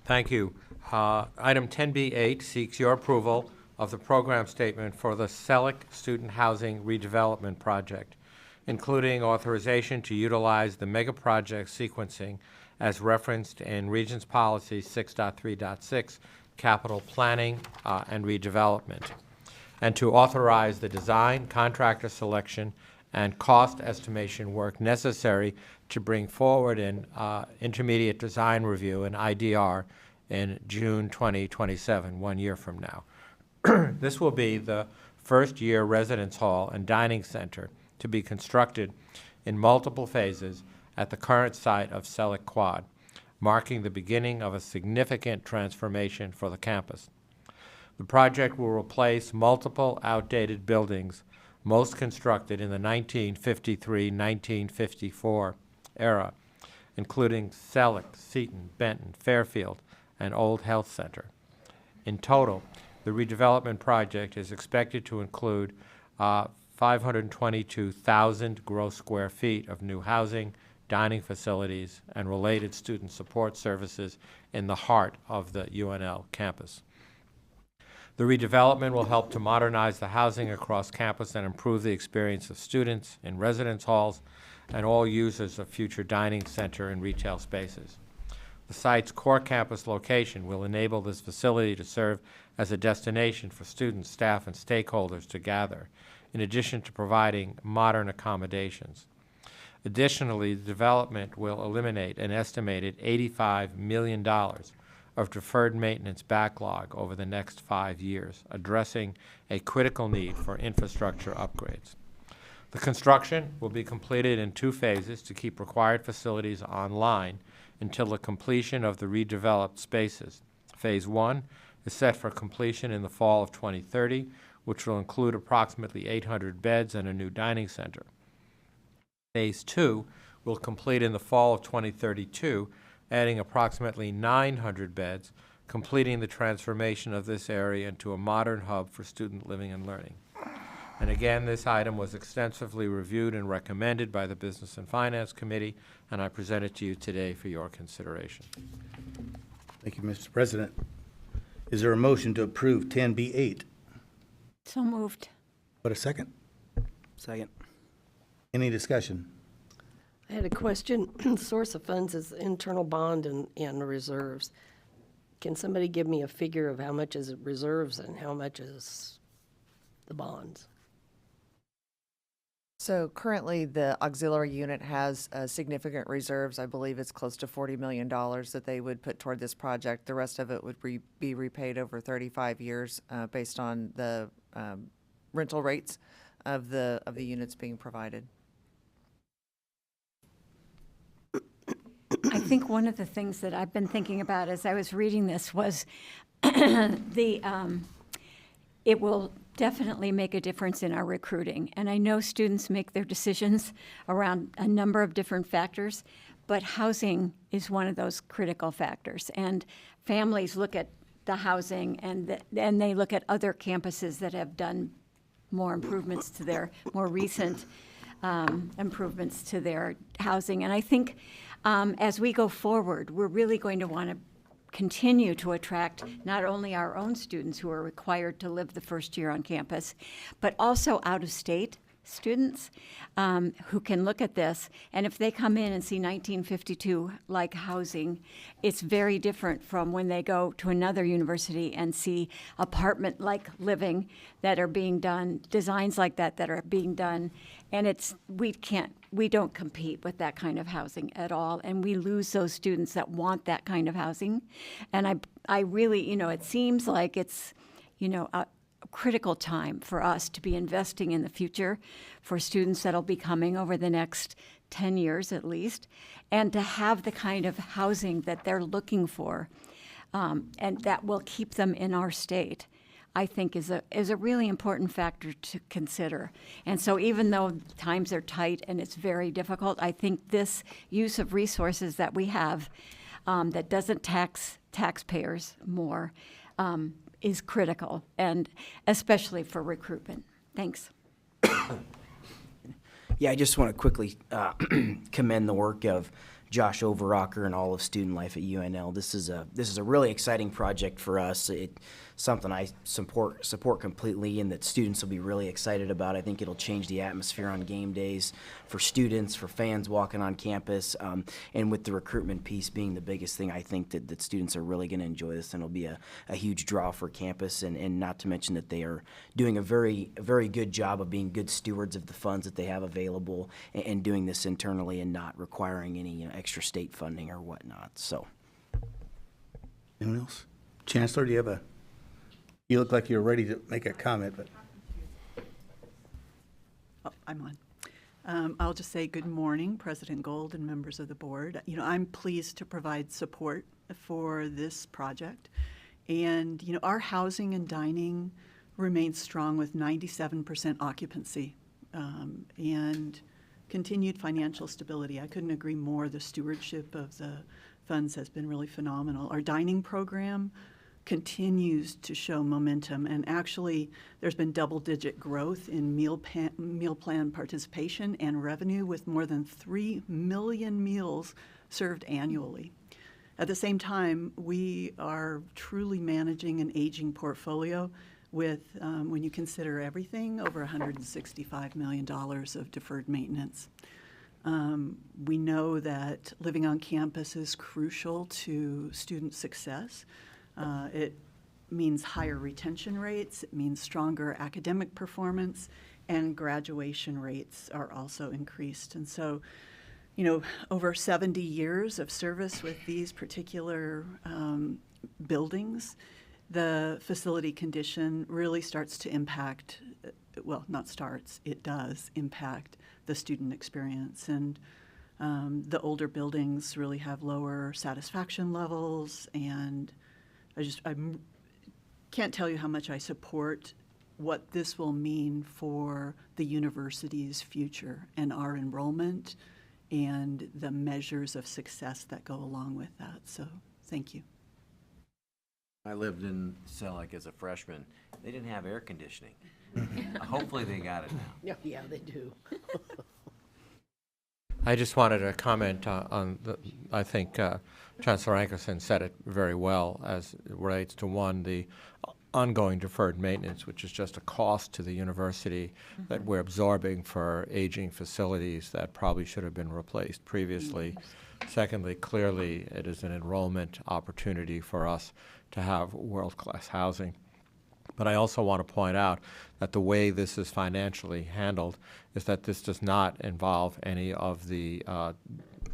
Thank you. Item 10B8 seeks your approval of the program statement for the Selleck Student Housing Redevelopment Project, including authorization to utilize the mega project sequencing as referenced in Regents Policy 6.3.6, Capital Planning and Redevelopment, and to authorize the design, contractor selection, and cost estimation work necessary to bring forward an intermediate design review, an IDR, in June 2027, 1 year from now. This will be the first-year residence hall and dining center to be constructed in multiple phases at the current site of Selleck Quad, marking the beginning of a significant transformation for the campus. The project will replace multiple outdated buildings, most constructed in the 1953-1954 era, including Selleck, Seton, Benton, Fairfield, and Old Health Center. In total, the redevelopment project is expected to include 522,000 gross square feet of new housing, dining facilities, and related student support services in the heart of the UNL campus. The redevelopment will help to modernize the housing across campus and improve the experience of students in residence halls and all users of future dining center and retail spaces. The site's core campus location will enable this facility to serve as a destination for students, staff, and stakeholders to gather, in addition to providing modern accommodations. Additionally, the development will eliminate an estimated $85 million of deferred maintenance backlog over the next 5 years, addressing a critical need for infrastructure upgrades. The construction will be completed in 2 phases to keep required facilities online until the completion of the redeveloped spaces. Phase 1 is set for completion in the fall of 2030, which will include approximately 800 beds and a new dining center. Phase 2 will complete in the fall of 2032, adding approximately 900 beds, completing the transformation of this area into a modern hub for student living and learning. And again, this item was extensively reviewed and recommended by the Business and Finance Committee, and I present it to you today for your consideration. Thank you, Mr. President. Is there a motion to approve 10B8? So moved. What, a second? Second. Any discussion? I had a question. Source of funds is internal bond and reserves. Can somebody give me a figure of how much is reserves and how much is the bonds? So currently, the auxiliary unit has significant reserves. I believe it's close to $40 million that they would put toward this project. The rest of it would be repaid over 35 years based on the rental rates of the units being provided. I think one of the things that I've been thinking about as I was reading this was it will definitely make a difference in our recruiting. And I know students make their decisions around a number of different factors, but housing is one of those critical factors. And families look at the housing and they look at other campuses that have done more improvements to their more recent improvements to their housing. And I think as we go forward, we're really going to want to continue to attract not only our own students who are required to live the first year on campus, but also out-of-state students who can look at this. And if they come in and see 1952-like housing, it's very different from when they go to another university and see apartment-like living that are being done, designs like that are being done. And we don't compete with that kind of housing at all. And we lose those students that want that kind of housing. And I really, it seems like it's, critical time for us to be investing in the future for students that'll be coming over the next 10 years at least, and to have the kind of housing that they're looking for, and that will keep them in our state, I think is a really important factor to consider. And so even though times are tight and it's very difficult, I think this use of resources that we have that doesn't tax taxpayers more is critical, and especially for recruitment. Thanks. Yeah, I just want to quickly commend the work of Josh Overocker and all of student life at UNL. This is a really exciting project for us. It's something I support completely, and that students will be really excited about. I think it'll change the atmosphere on game days for students, for fans walking on campus, and with the recruitment piece being the biggest thing, I think that students are really going to enjoy this, and it'll be a huge draw for campus, and not to mention that they are doing a very good job of being good stewards of the funds that they have available, and doing this internally and not requiring any extra state funding or whatnot. So, Anyone else? Chancellor, do you have you look like you're ready to make a comment, but. Oh, I'm on. I'll just say good morning, President Gold and members of the board. I'm pleased to provide support for this project. And, our housing and dining remains strong with 97% occupancy and continued financial stability. I couldn't agree more. The stewardship of the funds has been really phenomenal. Our dining program continues to show momentum, and actually there's been double-digit growth in meal plan participation and revenue, with more than 3 million meals served annually. At the same time, we are truly managing an aging portfolio with, when you consider everything, over $165 million of deferred maintenance. We know that living on campus is crucial to student success. It means higher retention rates, it means stronger academic performance, and graduation rates are also increased. And so, over 70 years of service with these particular buildings, the facility condition really starts to impact, well, not starts, it does impact the student experience. And the older buildings really have lower satisfaction levels, and I can't tell you how much I support what this will mean for the university's future and our enrollment and the measures of success that go along with that. So, thank you. I lived in Selleck as a freshman. They didn't have air conditioning. Hopefully they got it now. Yeah, they do. I just wanted to comment I think Chancellor Ankerson said it very well as it relates to, one, the ongoing deferred maintenance, which is just a cost to the university that we're absorbing for aging facilities that probably should have been replaced previously. Secondly, clearly it is an enrollment opportunity for us to have world-class housing. But I also want to point out that the way this is financially handled is that this does not involve any of the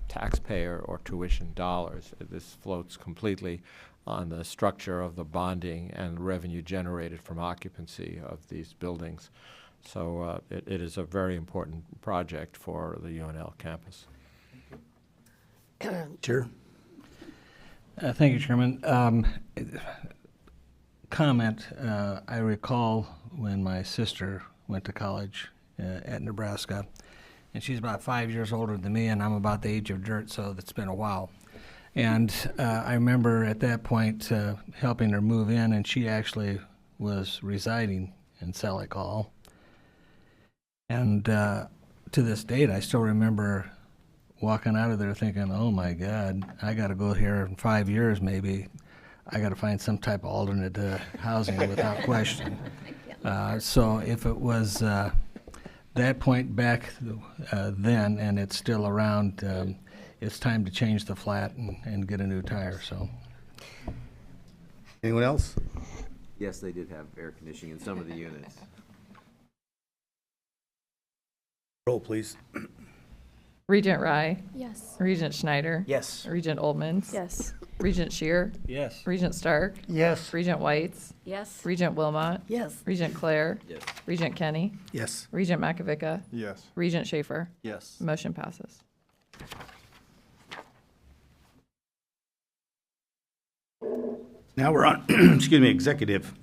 taxpayer or tuition dollars. This floats completely on the structure of the bonding and revenue generated from occupancy of these buildings. So it is a very important project for the UNL campus. Chair. Thank you, Chairman. Comment, I recall when my sister went to college at Nebraska, and she's about 5 years older than me, and I'm about the age of dirt, so it's been a while. And I remember at that point helping her move in, and she actually was residing in Selleck Hall. And to this date, I still remember walking out of there thinking, oh my God, I got to go here in 5 years maybe. I got to find some type of alternate housing without question. So if it was that point back then, and it's still around, it's time to change the flat and get a new tire. So, Anyone else? Yes, they did have air conditioning in some of the units. Roll, please. Regent Rye, Yes. Regent Schneider, Yes. Regent Oltmans, Yes. Regent Shear, Yes. Regent Stark, Yes. Regent Whites, Yes. Regent Wilmot, Yes. Regent Claire, Yes. Regent Kenny, Yes. Regent Makovica, Yes. Regent Schaefer. Yes. Motion passes. Now we're on, excuse me, executive.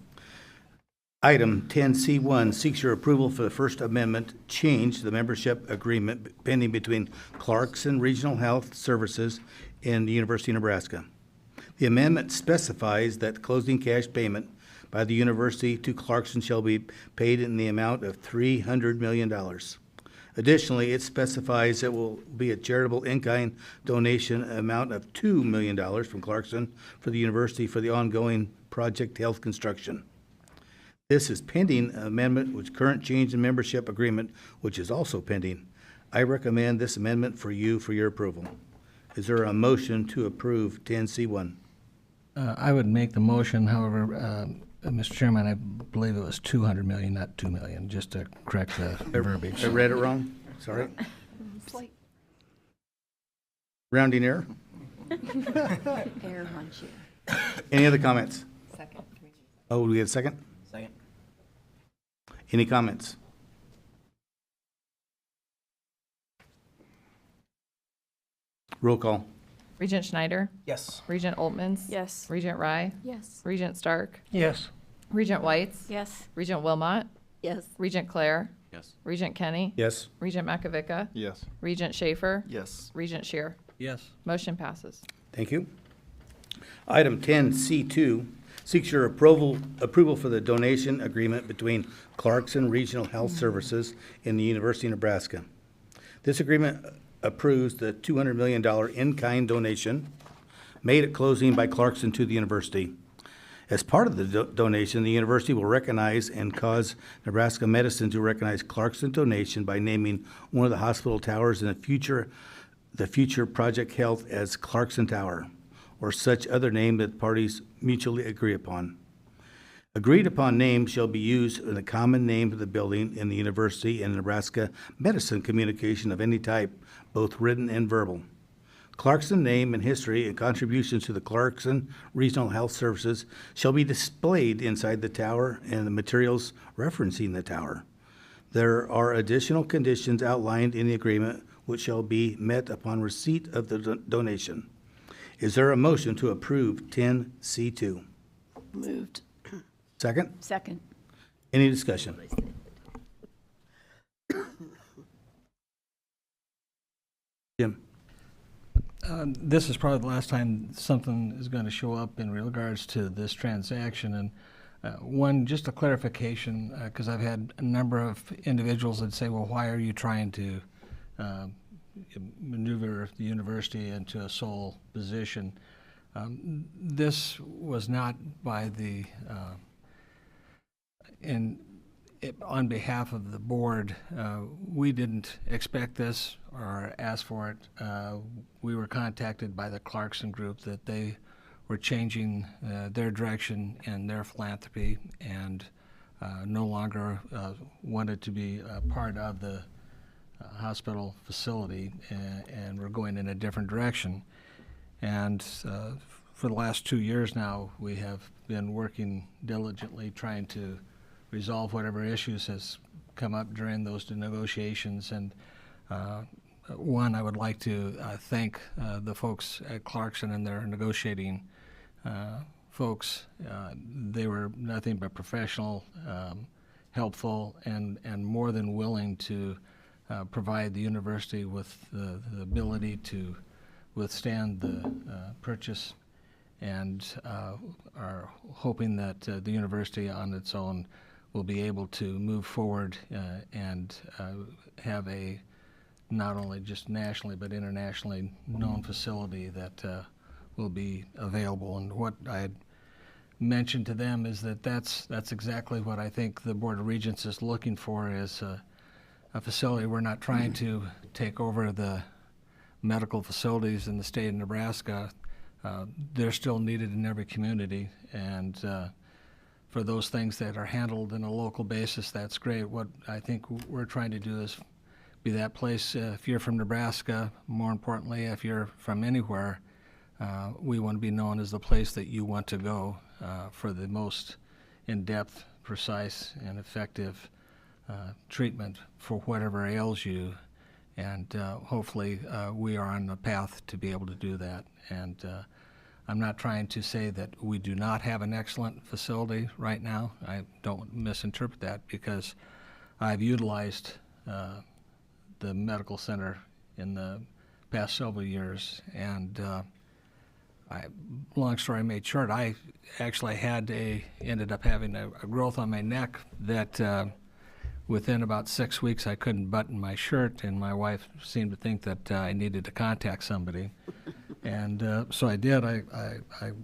Item 10C1 seeks your approval for the First Amendment change to the membership agreement pending between Clarkson Regional Health Services and the University of Nebraska. The amendment specifies that closing cash payment by the university to Clarkson shall be paid in the amount of $300 million. Additionally, it specifies it will be a charitable in-kind donation amount of $2 million from Clarkson for the university for the ongoing Project Health construction. This is pending amendment with current change in membership agreement, which is also pending. I recommend this amendment for you for your approval. Is there a motion to approve 10C1? I would make the motion, however, Mr. Chairman, I believe it was 200 million, not 2 million, just to correct the verbiage. I read it wrong, sorry. Rounding error. Error on you. Any other comments? Second. Oh, do we get a second? Second. Any comments? Roll call. Regent Schneider, Yes. Regent Oltmans, Yes. Regent Rye, Yes. Regent Stark, Yes. Regent Whites, Yes. Regent Wilmot, Yes. Regent Claire, Yes. Regent Kenny, Yes. Regent Makovica, Yes. Regent Schaefer, Yes. Regent Shear. Yes. Motion passes. Thank you. Item 10C2 seeks your approval for the donation agreement between Clarkson Regional Health Services and the University of Nebraska. This agreement approves the $200 million in-kind donation made at closing by Clarkson to the university. As part of the donation, the university will recognize and cause Nebraska Medicine to recognize Clarkson donation by naming one of the hospital towers in the future Project Health as Clarkson Tower, or such other name that parties mutually agree upon. Agreed upon names shall be used in the common name of the building in the university and Nebraska medicine communication of any type, both written and verbal. Clarkson name and history and contributions to the Clarkson Regional Health Services shall be displayed inside the tower and the materials referencing the tower. There are additional conditions outlined in the agreement which shall be met upon receipt of the donation. Is there a motion to approve 10C2? Moved. Second? Second. Any discussion? Jim? This is probably the last time something is going to show up in regards to this transaction. And one, just a clarification, because I've had a number of individuals that say, well, why are you trying to maneuver the university into a sole position? This was not by the, on behalf of the board. We didn't expect this or ask for it. We were contacted by the Clarkson Group that they were changing their direction and their philanthropy and no longer wanted to be a part of the hospital facility, and we're going in a different direction. And for the last 2 years now, we have been working diligently trying to resolve whatever issues has come up during those negotiations. And one, I would like to thank the folks at Clarkson and their negotiating folks. They were nothing but professional, helpful, and more than willing to provide the university with the ability to withstand the purchase, and are hoping that the university on its own will be able to move forward and have a not only just nationally but internationally known facility that will be available. And what I had mentioned to them is that that's exactly what I think the Board of Regents is looking for, is a facility. We're not trying to take over the medical facilities in the state of Nebraska. They're still needed in every community, and for those things that are handled on a local basis, that's great. What I think we're trying to do is be that place. If you're from Nebraska, more importantly, if you're from anywhere, we want to be known as the place that you want to go for the most in-depth, precise, and effective treatment for whatever ails you. And hopefully we are on the path to be able to do that. And I'm not trying to say that we do not have an excellent facility right now. I don't misinterpret that, because I've utilized the medical center in the past several years. And long story made short, I actually ended up having a growth on my neck that within about 6 weeks I couldn't button my shirt, and my wife seemed to think that I needed to contact somebody. And so I did. I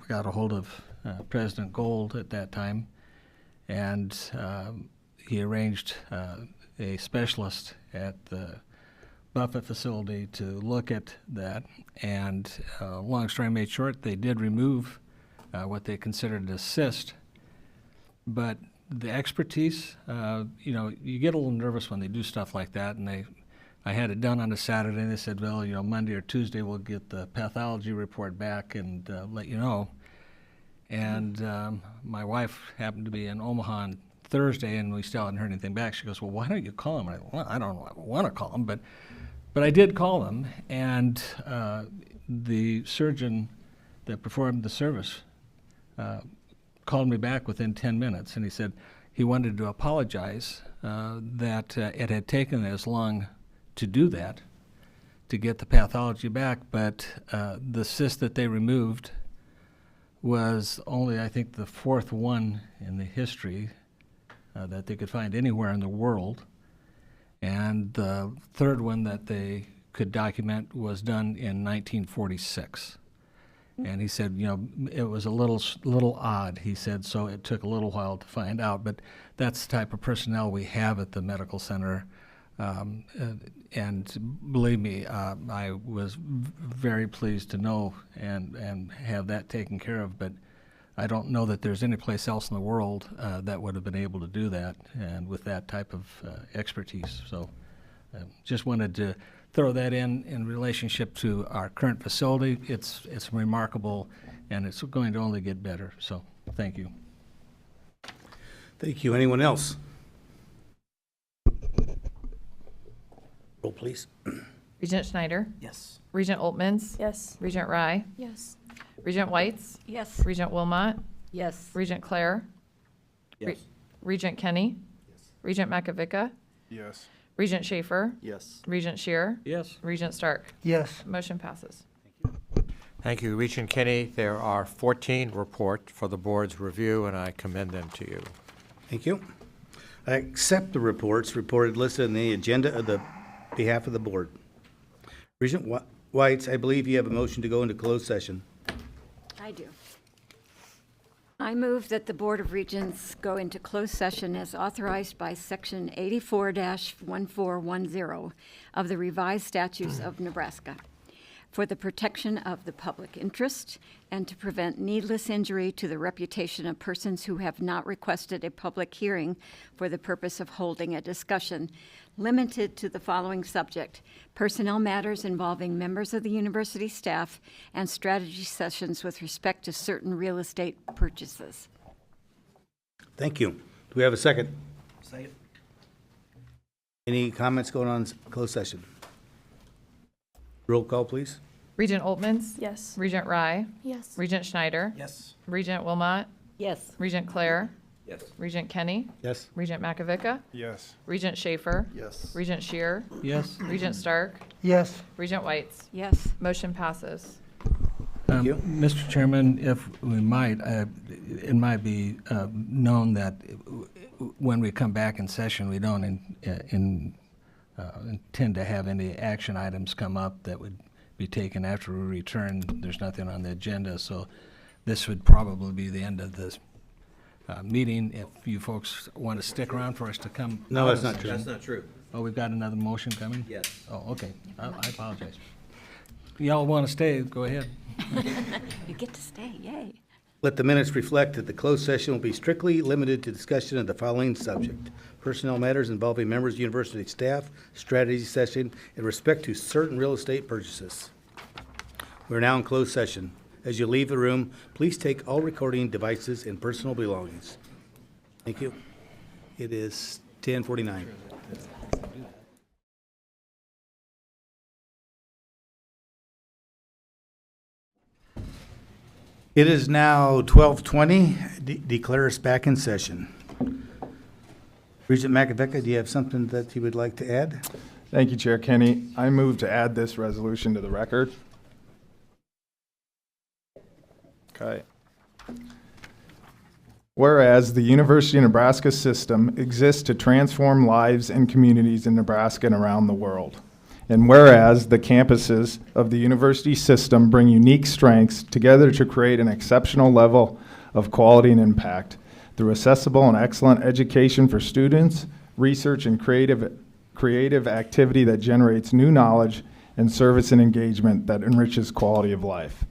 got a hold of President Gold at that time, and he arranged a specialist at the Buffett facility to look at that. And long story made short, they did remove what they considered a cyst. But the expertise, you get a little nervous when they do stuff like that. And I had it done on a Saturday, and they said, well, Monday or Tuesday we'll get the pathology report back and let you know. And my wife happened to be in Omaha on Thursday, and we still hadn't heard anything back. She goes, well, why don't you call him? Well, I don't want to call him, but I did call him, and the surgeon that performed the service called me back within 10 minutes, and he said he wanted to apologize that it had taken as long to do that, to get the pathology back, but the cyst that they removed was only, I think, the fourth one in the history that they could find anywhere in the world. And the third one that they could document was done in 1946. And he said, it was a little odd, he said, so it took a little while to find out. But that's the type of personnel we have at the medical center. And believe me, I was very pleased to know and have that taken care of. But I don't know that there's any place else in the world that would have been able to do that, and with that type of expertise. So just wanted to throw that in relationship to our current facility. It's remarkable, and it's going to only get better. So thank you. Thank you. Anyone else? Roll, please. Regent Schneider? Yes. Regent Oltmans? Yes. Regent Rye? Yes. Regent Whites? Yes. Regent Wilmot? Yes. Regent Clare? Regent Kenny? Regent Makovica? Yes. Regent Schaefer? Yes. Regent Shear? Yes. Regent Stark? Yes. Motion passes. Thank you, Regent Kenny. There are 14 reports for the board's review, and I commend them to you. Thank you. I accept the reports reported listed in the agenda of the behalf of the board. Regent Whites, I believe you have a motion to go into closed session. I do. I move that the Board of Regents go into closed session as authorized by Section 84-1410 of the Revised Statutes of Nebraska for the protection of the public interest and to prevent needless injury to the reputation of persons who have not requested a public hearing for the purpose of holding a discussion limited to the following subject: personnel matters involving members of the university staff and strategy sessions with respect to certain real estate purchases. Thank you. Do we have a second? Second. Any comments going on in closed session? Roll call, please. Regent Oltmans? Yes. Regent Rye? Yes. Regent Schneider? Yes. Regent Wilmot? Yes. Regent Clare? Yes. Regent Kenny? Yes. Regent Makovica? Yes. Regent Schaefer? Yes. Regent Shear? Yes. Regent Stark? Yes. Regent Whites? Yes. Motion passes. Thank you. Mr. Chairman, if we might, it might be known that when we come back in session, we don't intend to have any action items come up that would be taken after we return. There's nothing on the agenda, so this would probably be the end of this meeting. If you folks want to stick around for us to come. No, that's not true. That's not true. Oh, we've got another motion coming? Yes. Oh, okay. I apologize. Y'all want to stay, go ahead. You get to stay, yay. Let the minutes reflect that the closed session will be strictly limited to discussion of the following subject: personnel matters involving members of university staff, strategy session in respect to certain real estate purchases. We're now in closed session. As you leave the room, please take all recording devices and personal belongings. Thank you. It is 10:49. It is now 12:20. Declare us back in session. Regent McAfee, do you have something that you would like to add? Thank you, Chair Kenny. I move to add this resolution to the record. Okay. Whereas the University of Nebraska system exists to transform lives and communities in Nebraska and around the world. And whereas the campuses of the university system bring unique strengths together to create an exceptional level of quality and impact through accessible and excellent education for students, research, and creative activity that generates new knowledge, and service and engagement that enriches quality of life.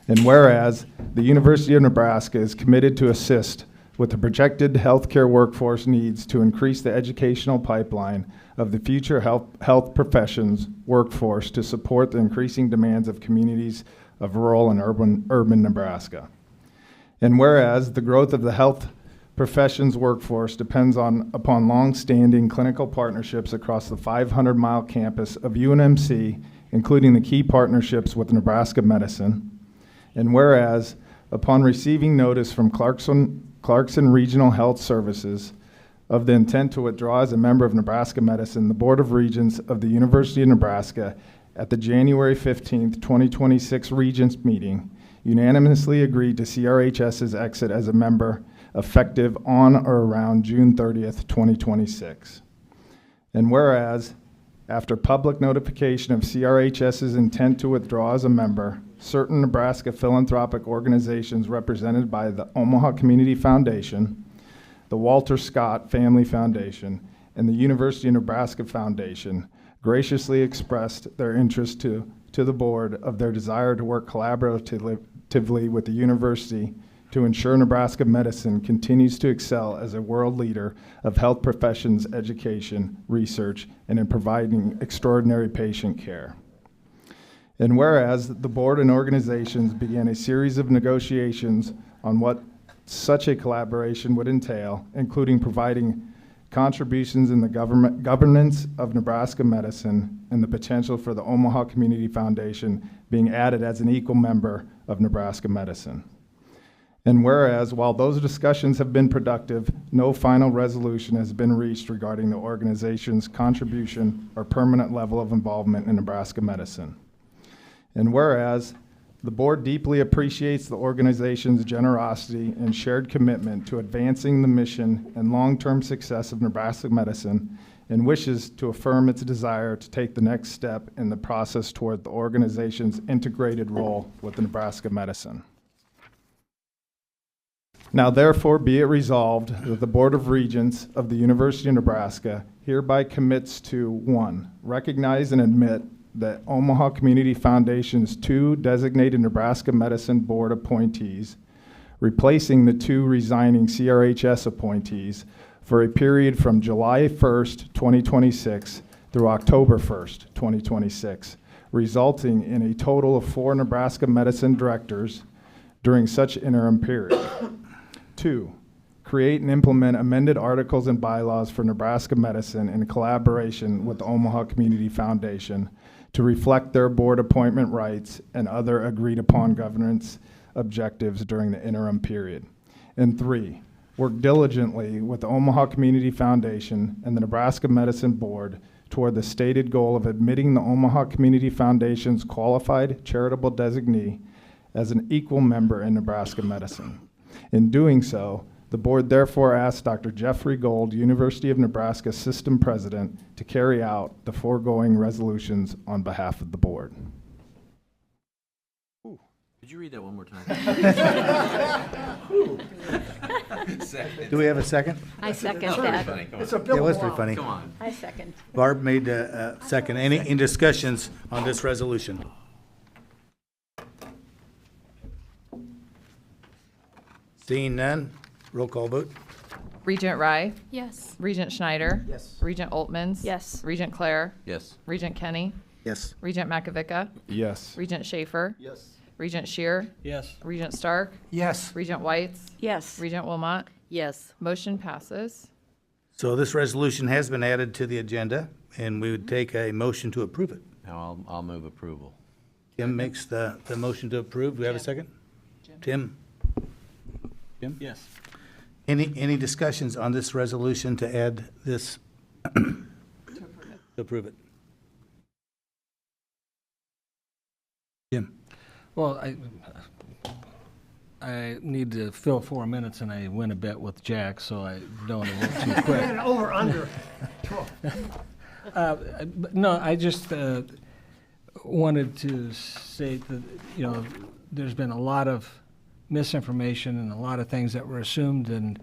And whereas the University of Nebraska is committed to assist with the projected healthcare workforce needs to increase the educational pipeline of the future health professions workforce to support the increasing demands of communities of rural and urban Nebraska. And whereas the growth of the health professions workforce depends upon long-standing clinical partnerships across the 500-mile campus of UNMC, including the key partnerships with Nebraska Medicine. And whereas upon receiving notice from Clarkson Regional Health Services of the intent to withdraw as a member of Nebraska Medicine, the Board of Regents of the University of Nebraska at the January 15th, 2026 Regents meeting unanimously agreed to CRHS's exit as a member effective on or around June 30th, 2026. And whereas after public notification of CRHS's intent to withdraw as a member, certain Nebraska philanthropic organizations represented by the Omaha Community Foundation, the Walter Scott Family Foundation, and the University of Nebraska Foundation graciously expressed their interest to the board of their desire to work collaboratively with the university to ensure Nebraska Medicine continues to excel as a world leader of health professions education, research, and in providing extraordinary patient care. And whereas the board and organizations began a series of negotiations on what such a collaboration would entail, including providing contributions in the governance of Nebraska Medicine and the potential for the Omaha Community Foundation being added as an equal member of Nebraska Medicine. And whereas, while those discussions have been productive, no final resolution has been reached regarding the organization's contribution or permanent level of involvement in Nebraska Medicine. And whereas, the board deeply appreciates the organization's generosity and shared commitment to advancing the mission and long-term success of Nebraska Medicine and wishes to affirm its desire to take the next step in the process toward the organization's integrated role with Nebraska Medicine. Now therefore be it resolved that the Board of Regents of the University of Nebraska hereby commits to 1, recognize and admit that Omaha Community Foundation's 2 designated Nebraska Medicine Board appointees, replacing the 2 resigning CRHS appointees for a period from July 1st, 2026 through October 1st, 2026, resulting in a total of 4 Nebraska Medicine directors during such interim period. 2, create and implement amended articles and bylaws for Nebraska Medicine in collaboration with the Omaha Community Foundation to reflect their board appointment rights and other agreed-upon governance objectives during the interim period. And 3, work diligently with the Omaha Community Foundation and the Nebraska Medicine Board toward the stated goal of admitting the Omaha Community Foundation's qualified charitable designee as an equal member in Nebraska Medicine. In doing so, the board therefore asks Dr. Jeffrey Gold, University of Nebraska System President, to carry out the foregoing resolutions on behalf of the board. Could you read that one more time? Do we have a second? I second Pretty that. funny. Come on. It was pretty funny. Come on. I second. Barb made a second. Any discussions on this resolution? Seeing none, roll call vote. Regent Rye, Yes. Regent Schneider. Yes. Regent Oltmans. Yes. Regent Clare, Yes. Regent Kenny, Yes. Regent Makovica, Yes. Regent Schaefer, Yes. Regent Shear, Yes. Regent Stark, Yes. Regent Whites, Yes. Regent Wilmot. Yes. Motion passes. So this resolution has been added to the agenda, and we would take a motion to approve it. Now I'll move approval. Tim makes the motion to approve. Do we have a second? Tim? Tim? Yes. Any discussions on this resolution to add this? To approve it. Tim? Well, I need to fill 4 minutes, and I win a bet with Jack, so I don't want to work too quick. Over, under. But no, I just wanted to say that, there's been a lot of misinformation and a lot of things that were assumed and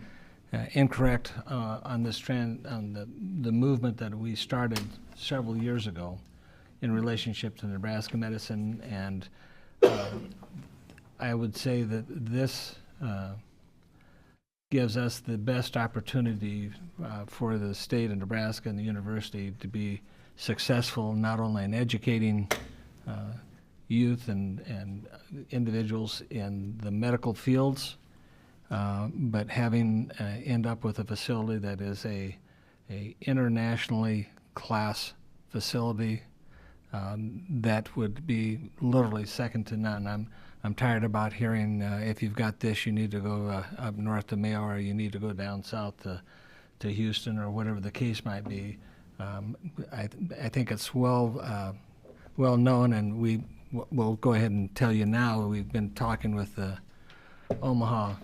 incorrect on this trend, on the movement that we started several years ago in relationship to Nebraska medicine. And I would say that this gives us the best opportunity for the state of Nebraska and the university to be successful not only in educating youth and individuals in the medical fields, but having end up with a facility that is a internationally class facility that would be literally second to none. I'm tired about hearing if you've got this, you need to go up north to Mayo, or you need to go down south to Houston, or whatever the case might be. I think it's well known, and we'll go ahead and tell you now. We've been talking with the Omaha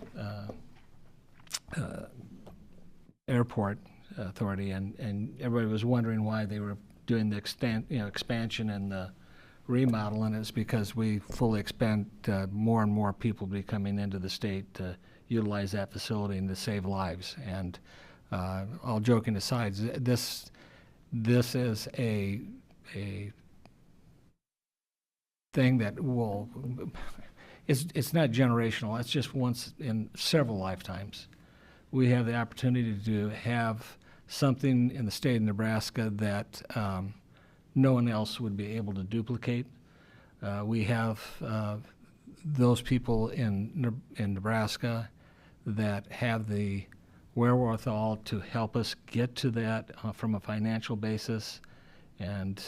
Airport Authority, and everybody was wondering why they were doing the expansion and the remodel, and it's because we fully expect more and more people to be coming into the state to utilize that facility and to save lives. And all joking aside, this is a thing that will, it's not generational, it's just once in several lifetimes. We have the opportunity to have something in the state of Nebraska that no one else would be able to duplicate. We have those people in Nebraska that have the wherewithal to help us get to that from a financial basis, and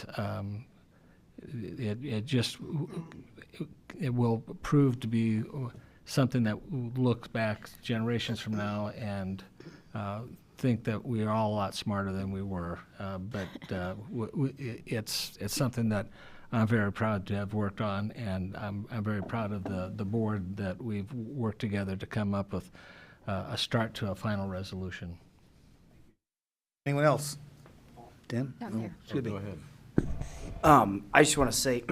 it will prove to be something that looks back generations from now and think that we are all a lot smarter than we were. But it's something that I'm very proud to have worked on, and I'm very proud of the board that we've worked together to come up with a start to a final resolution. Anyone else? Tim? Down here. Excuse me. Go ahead. I just want to say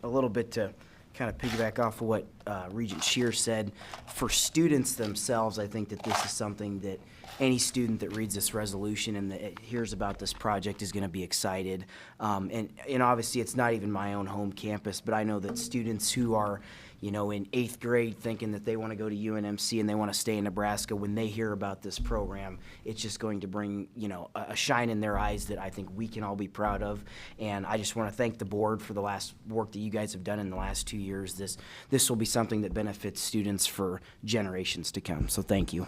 a little bit to kind of piggyback off of what Regent Shear said. For students themselves, I think that this is something that any student that reads this resolution and that hears about this project is going to be excited. And obviously, it's not even my own home campus, but I know that students who are, in 8th grade thinking that they want to go to UNMC and they want to stay in Nebraska, when they hear about this program, it's just going to bring, a shine in their eyes that I think we can all be proud of. And I just want to thank the board for the last work that you guys have done in the last 2 years. This will be something that benefits students for generations to come. So thank you.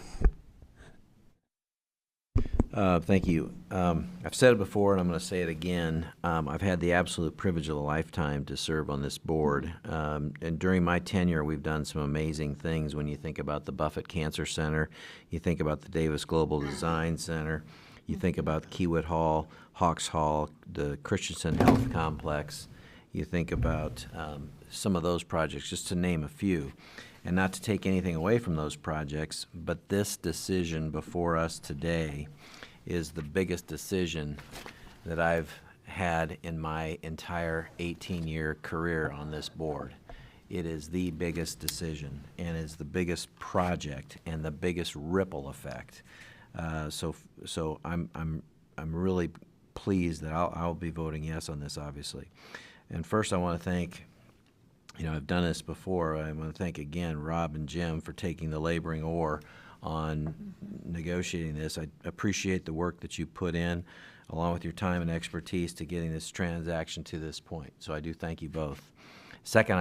Thank you. I've said it before, and I'm going to say it again. I've had the absolute privilege of a lifetime to serve on this board. And during my tenure, we've done some amazing things. When you think about the Buffett Cancer Center, you think about the Davis Global Design Center, you think about Kiewit Hall, Hawks Hall, the Christensen Health Complex, you think about some of those projects, just to name a few. And not to take anything away from those projects, but this decision before us today is the biggest decision that I've had in my entire 18-year career on this board. It is the biggest decision, and is the biggest project and the biggest ripple effect. So I'm really pleased that I'll be voting yes on this, obviously. And first, I want to thank You know, I've done this before. I want to thank again Rob and Jim for taking the laboring oar on negotiating this. I appreciate the work that you put in, along with your time and expertise, to getting this transaction to this point. So I do thank you both. Second,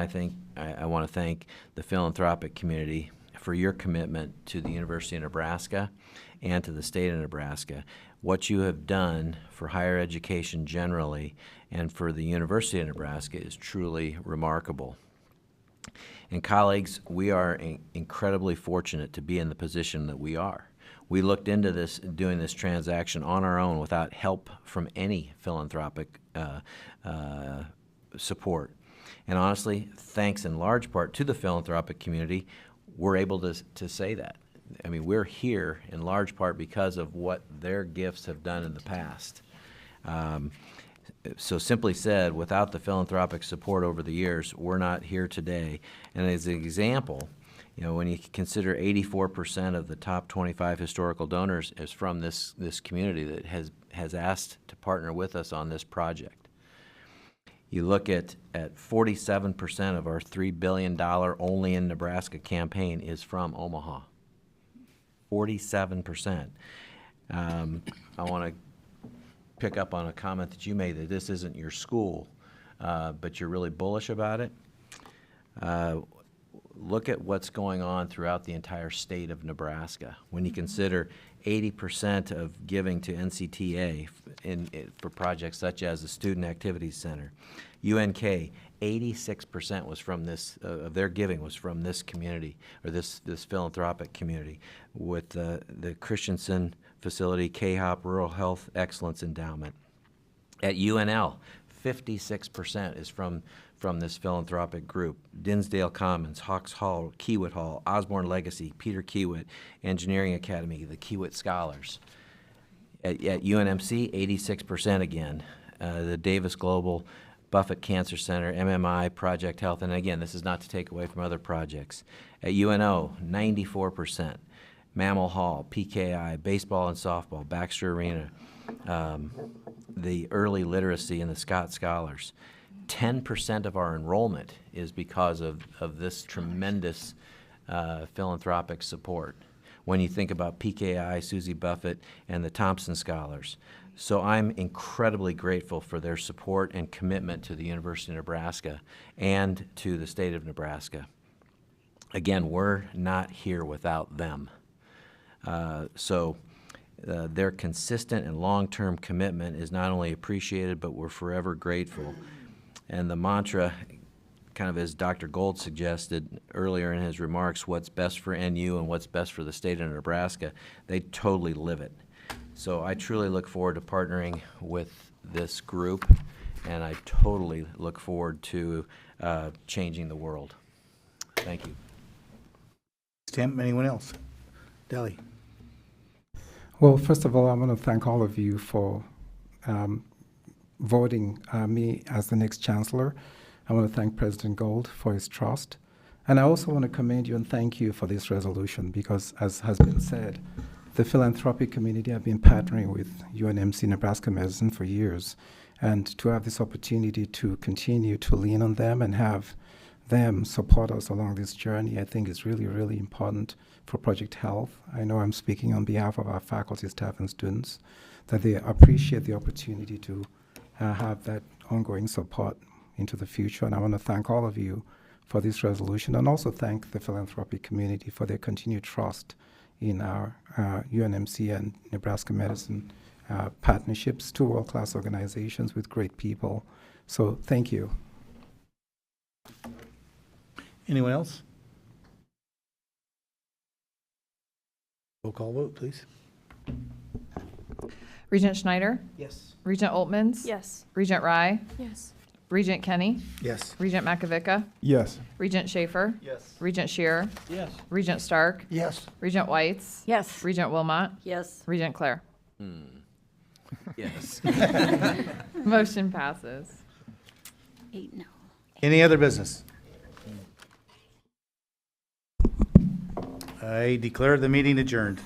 I want to thank the philanthropic community for your commitment to the University of Nebraska and to the state of Nebraska. What you have done for higher education generally and for the University of Nebraska is truly remarkable. And colleagues, we are incredibly fortunate to be in the position that we are. We looked into this, doing this transaction on our own without help from any philanthropic support. And honestly, thanks in large part to the philanthropic community, we're able to say that. I mean, we're here in large part because of what their gifts have done in the past. So simply said, without the philanthropic support over the years, we're not here today. And as an example, you know, when you consider 84% of the top 25 historical donors is from this community that has asked to partner with us on this project. You look at 47% of our $3 billion Only in Nebraska campaign is from Omaha. 47%. I want to pick up on a comment that you made that this isn't your school, but you're really bullish about it. Look at what's going on throughout the entire state of Nebraska. When you consider 80% of giving to NCTA for projects such as the Student Activities Center, UNK, 86% was from this, of their giving was from this community, or this philanthropic community, with the Christensen facility, K-HOP, Rural Health Excellence Endowment. At UNL, 56% is from this philanthropic group. Dinsdale Commons, Hawks Hall, Kiewit Hall, Osborne Legacy, Peter Kiewit, Engineering Academy, the Kiewit Scholars. At UNMC, 86% again. The Davis Global, Buffett Cancer Center, MMI, Project Health, and again, this is not to take away from other projects. At UNO, 94%. Mammal Hall, PKI, baseball and softball, Baxter Arena, the early literacy and the Scott Scholars. 10% of our enrollment is because of this tremendous philanthropic support. When you think about PKI, Susie Buffett, and the Thompson Scholars. So I'm incredibly grateful for their support and commitment to the University of Nebraska and to the state of Nebraska. Again, we're not here without them. Their consistent and long-term commitment is not only appreciated, but we're forever grateful. And the mantra, kind of as Dr. Gold suggested earlier in his remarks, what's best for NU and what's best for the state of Nebraska, they totally live it. So I truly look forward to partnering with this group, and I totally look forward to changing the world. Thank you. Tim, anyone else? Deli. Well, first of all, I want to thank all of you for voting me as the next chancellor. I want to thank President Gold for his trust. And I also want to commend you and thank you for this resolution because, as has been said, the philanthropic community have been partnering with UNMC Nebraska Medicine for years. And to have this opportunity to continue to lean on them and have them support us along this journey, I think is really, really important for Project Health. I know I'm speaking on behalf of our faculty, staff, and students, that they appreciate the opportunity to have that ongoing support into the future. And I want to thank all of you for this resolution and also thank the philanthropic community for their continued trust in our UNMC and Nebraska Medicine partnerships, two world-class organizations with great people. So thank you. Anyone else? Roll call vote, please. Regent Schneider? Yes. Regent Oltmans? Yes. Regent Rye? Yes. Regent Kenny? Yes. Regent Makovica? Yes. Regent Schaefer? Yes. Regent Shearer? Yes. Regent Stark? Yes. Regent Whites? Yes. Regent Wilmot? Yes. Regent Claire? Yes. Motion passes. 8 no. Any other business? I declare the meeting adjourned.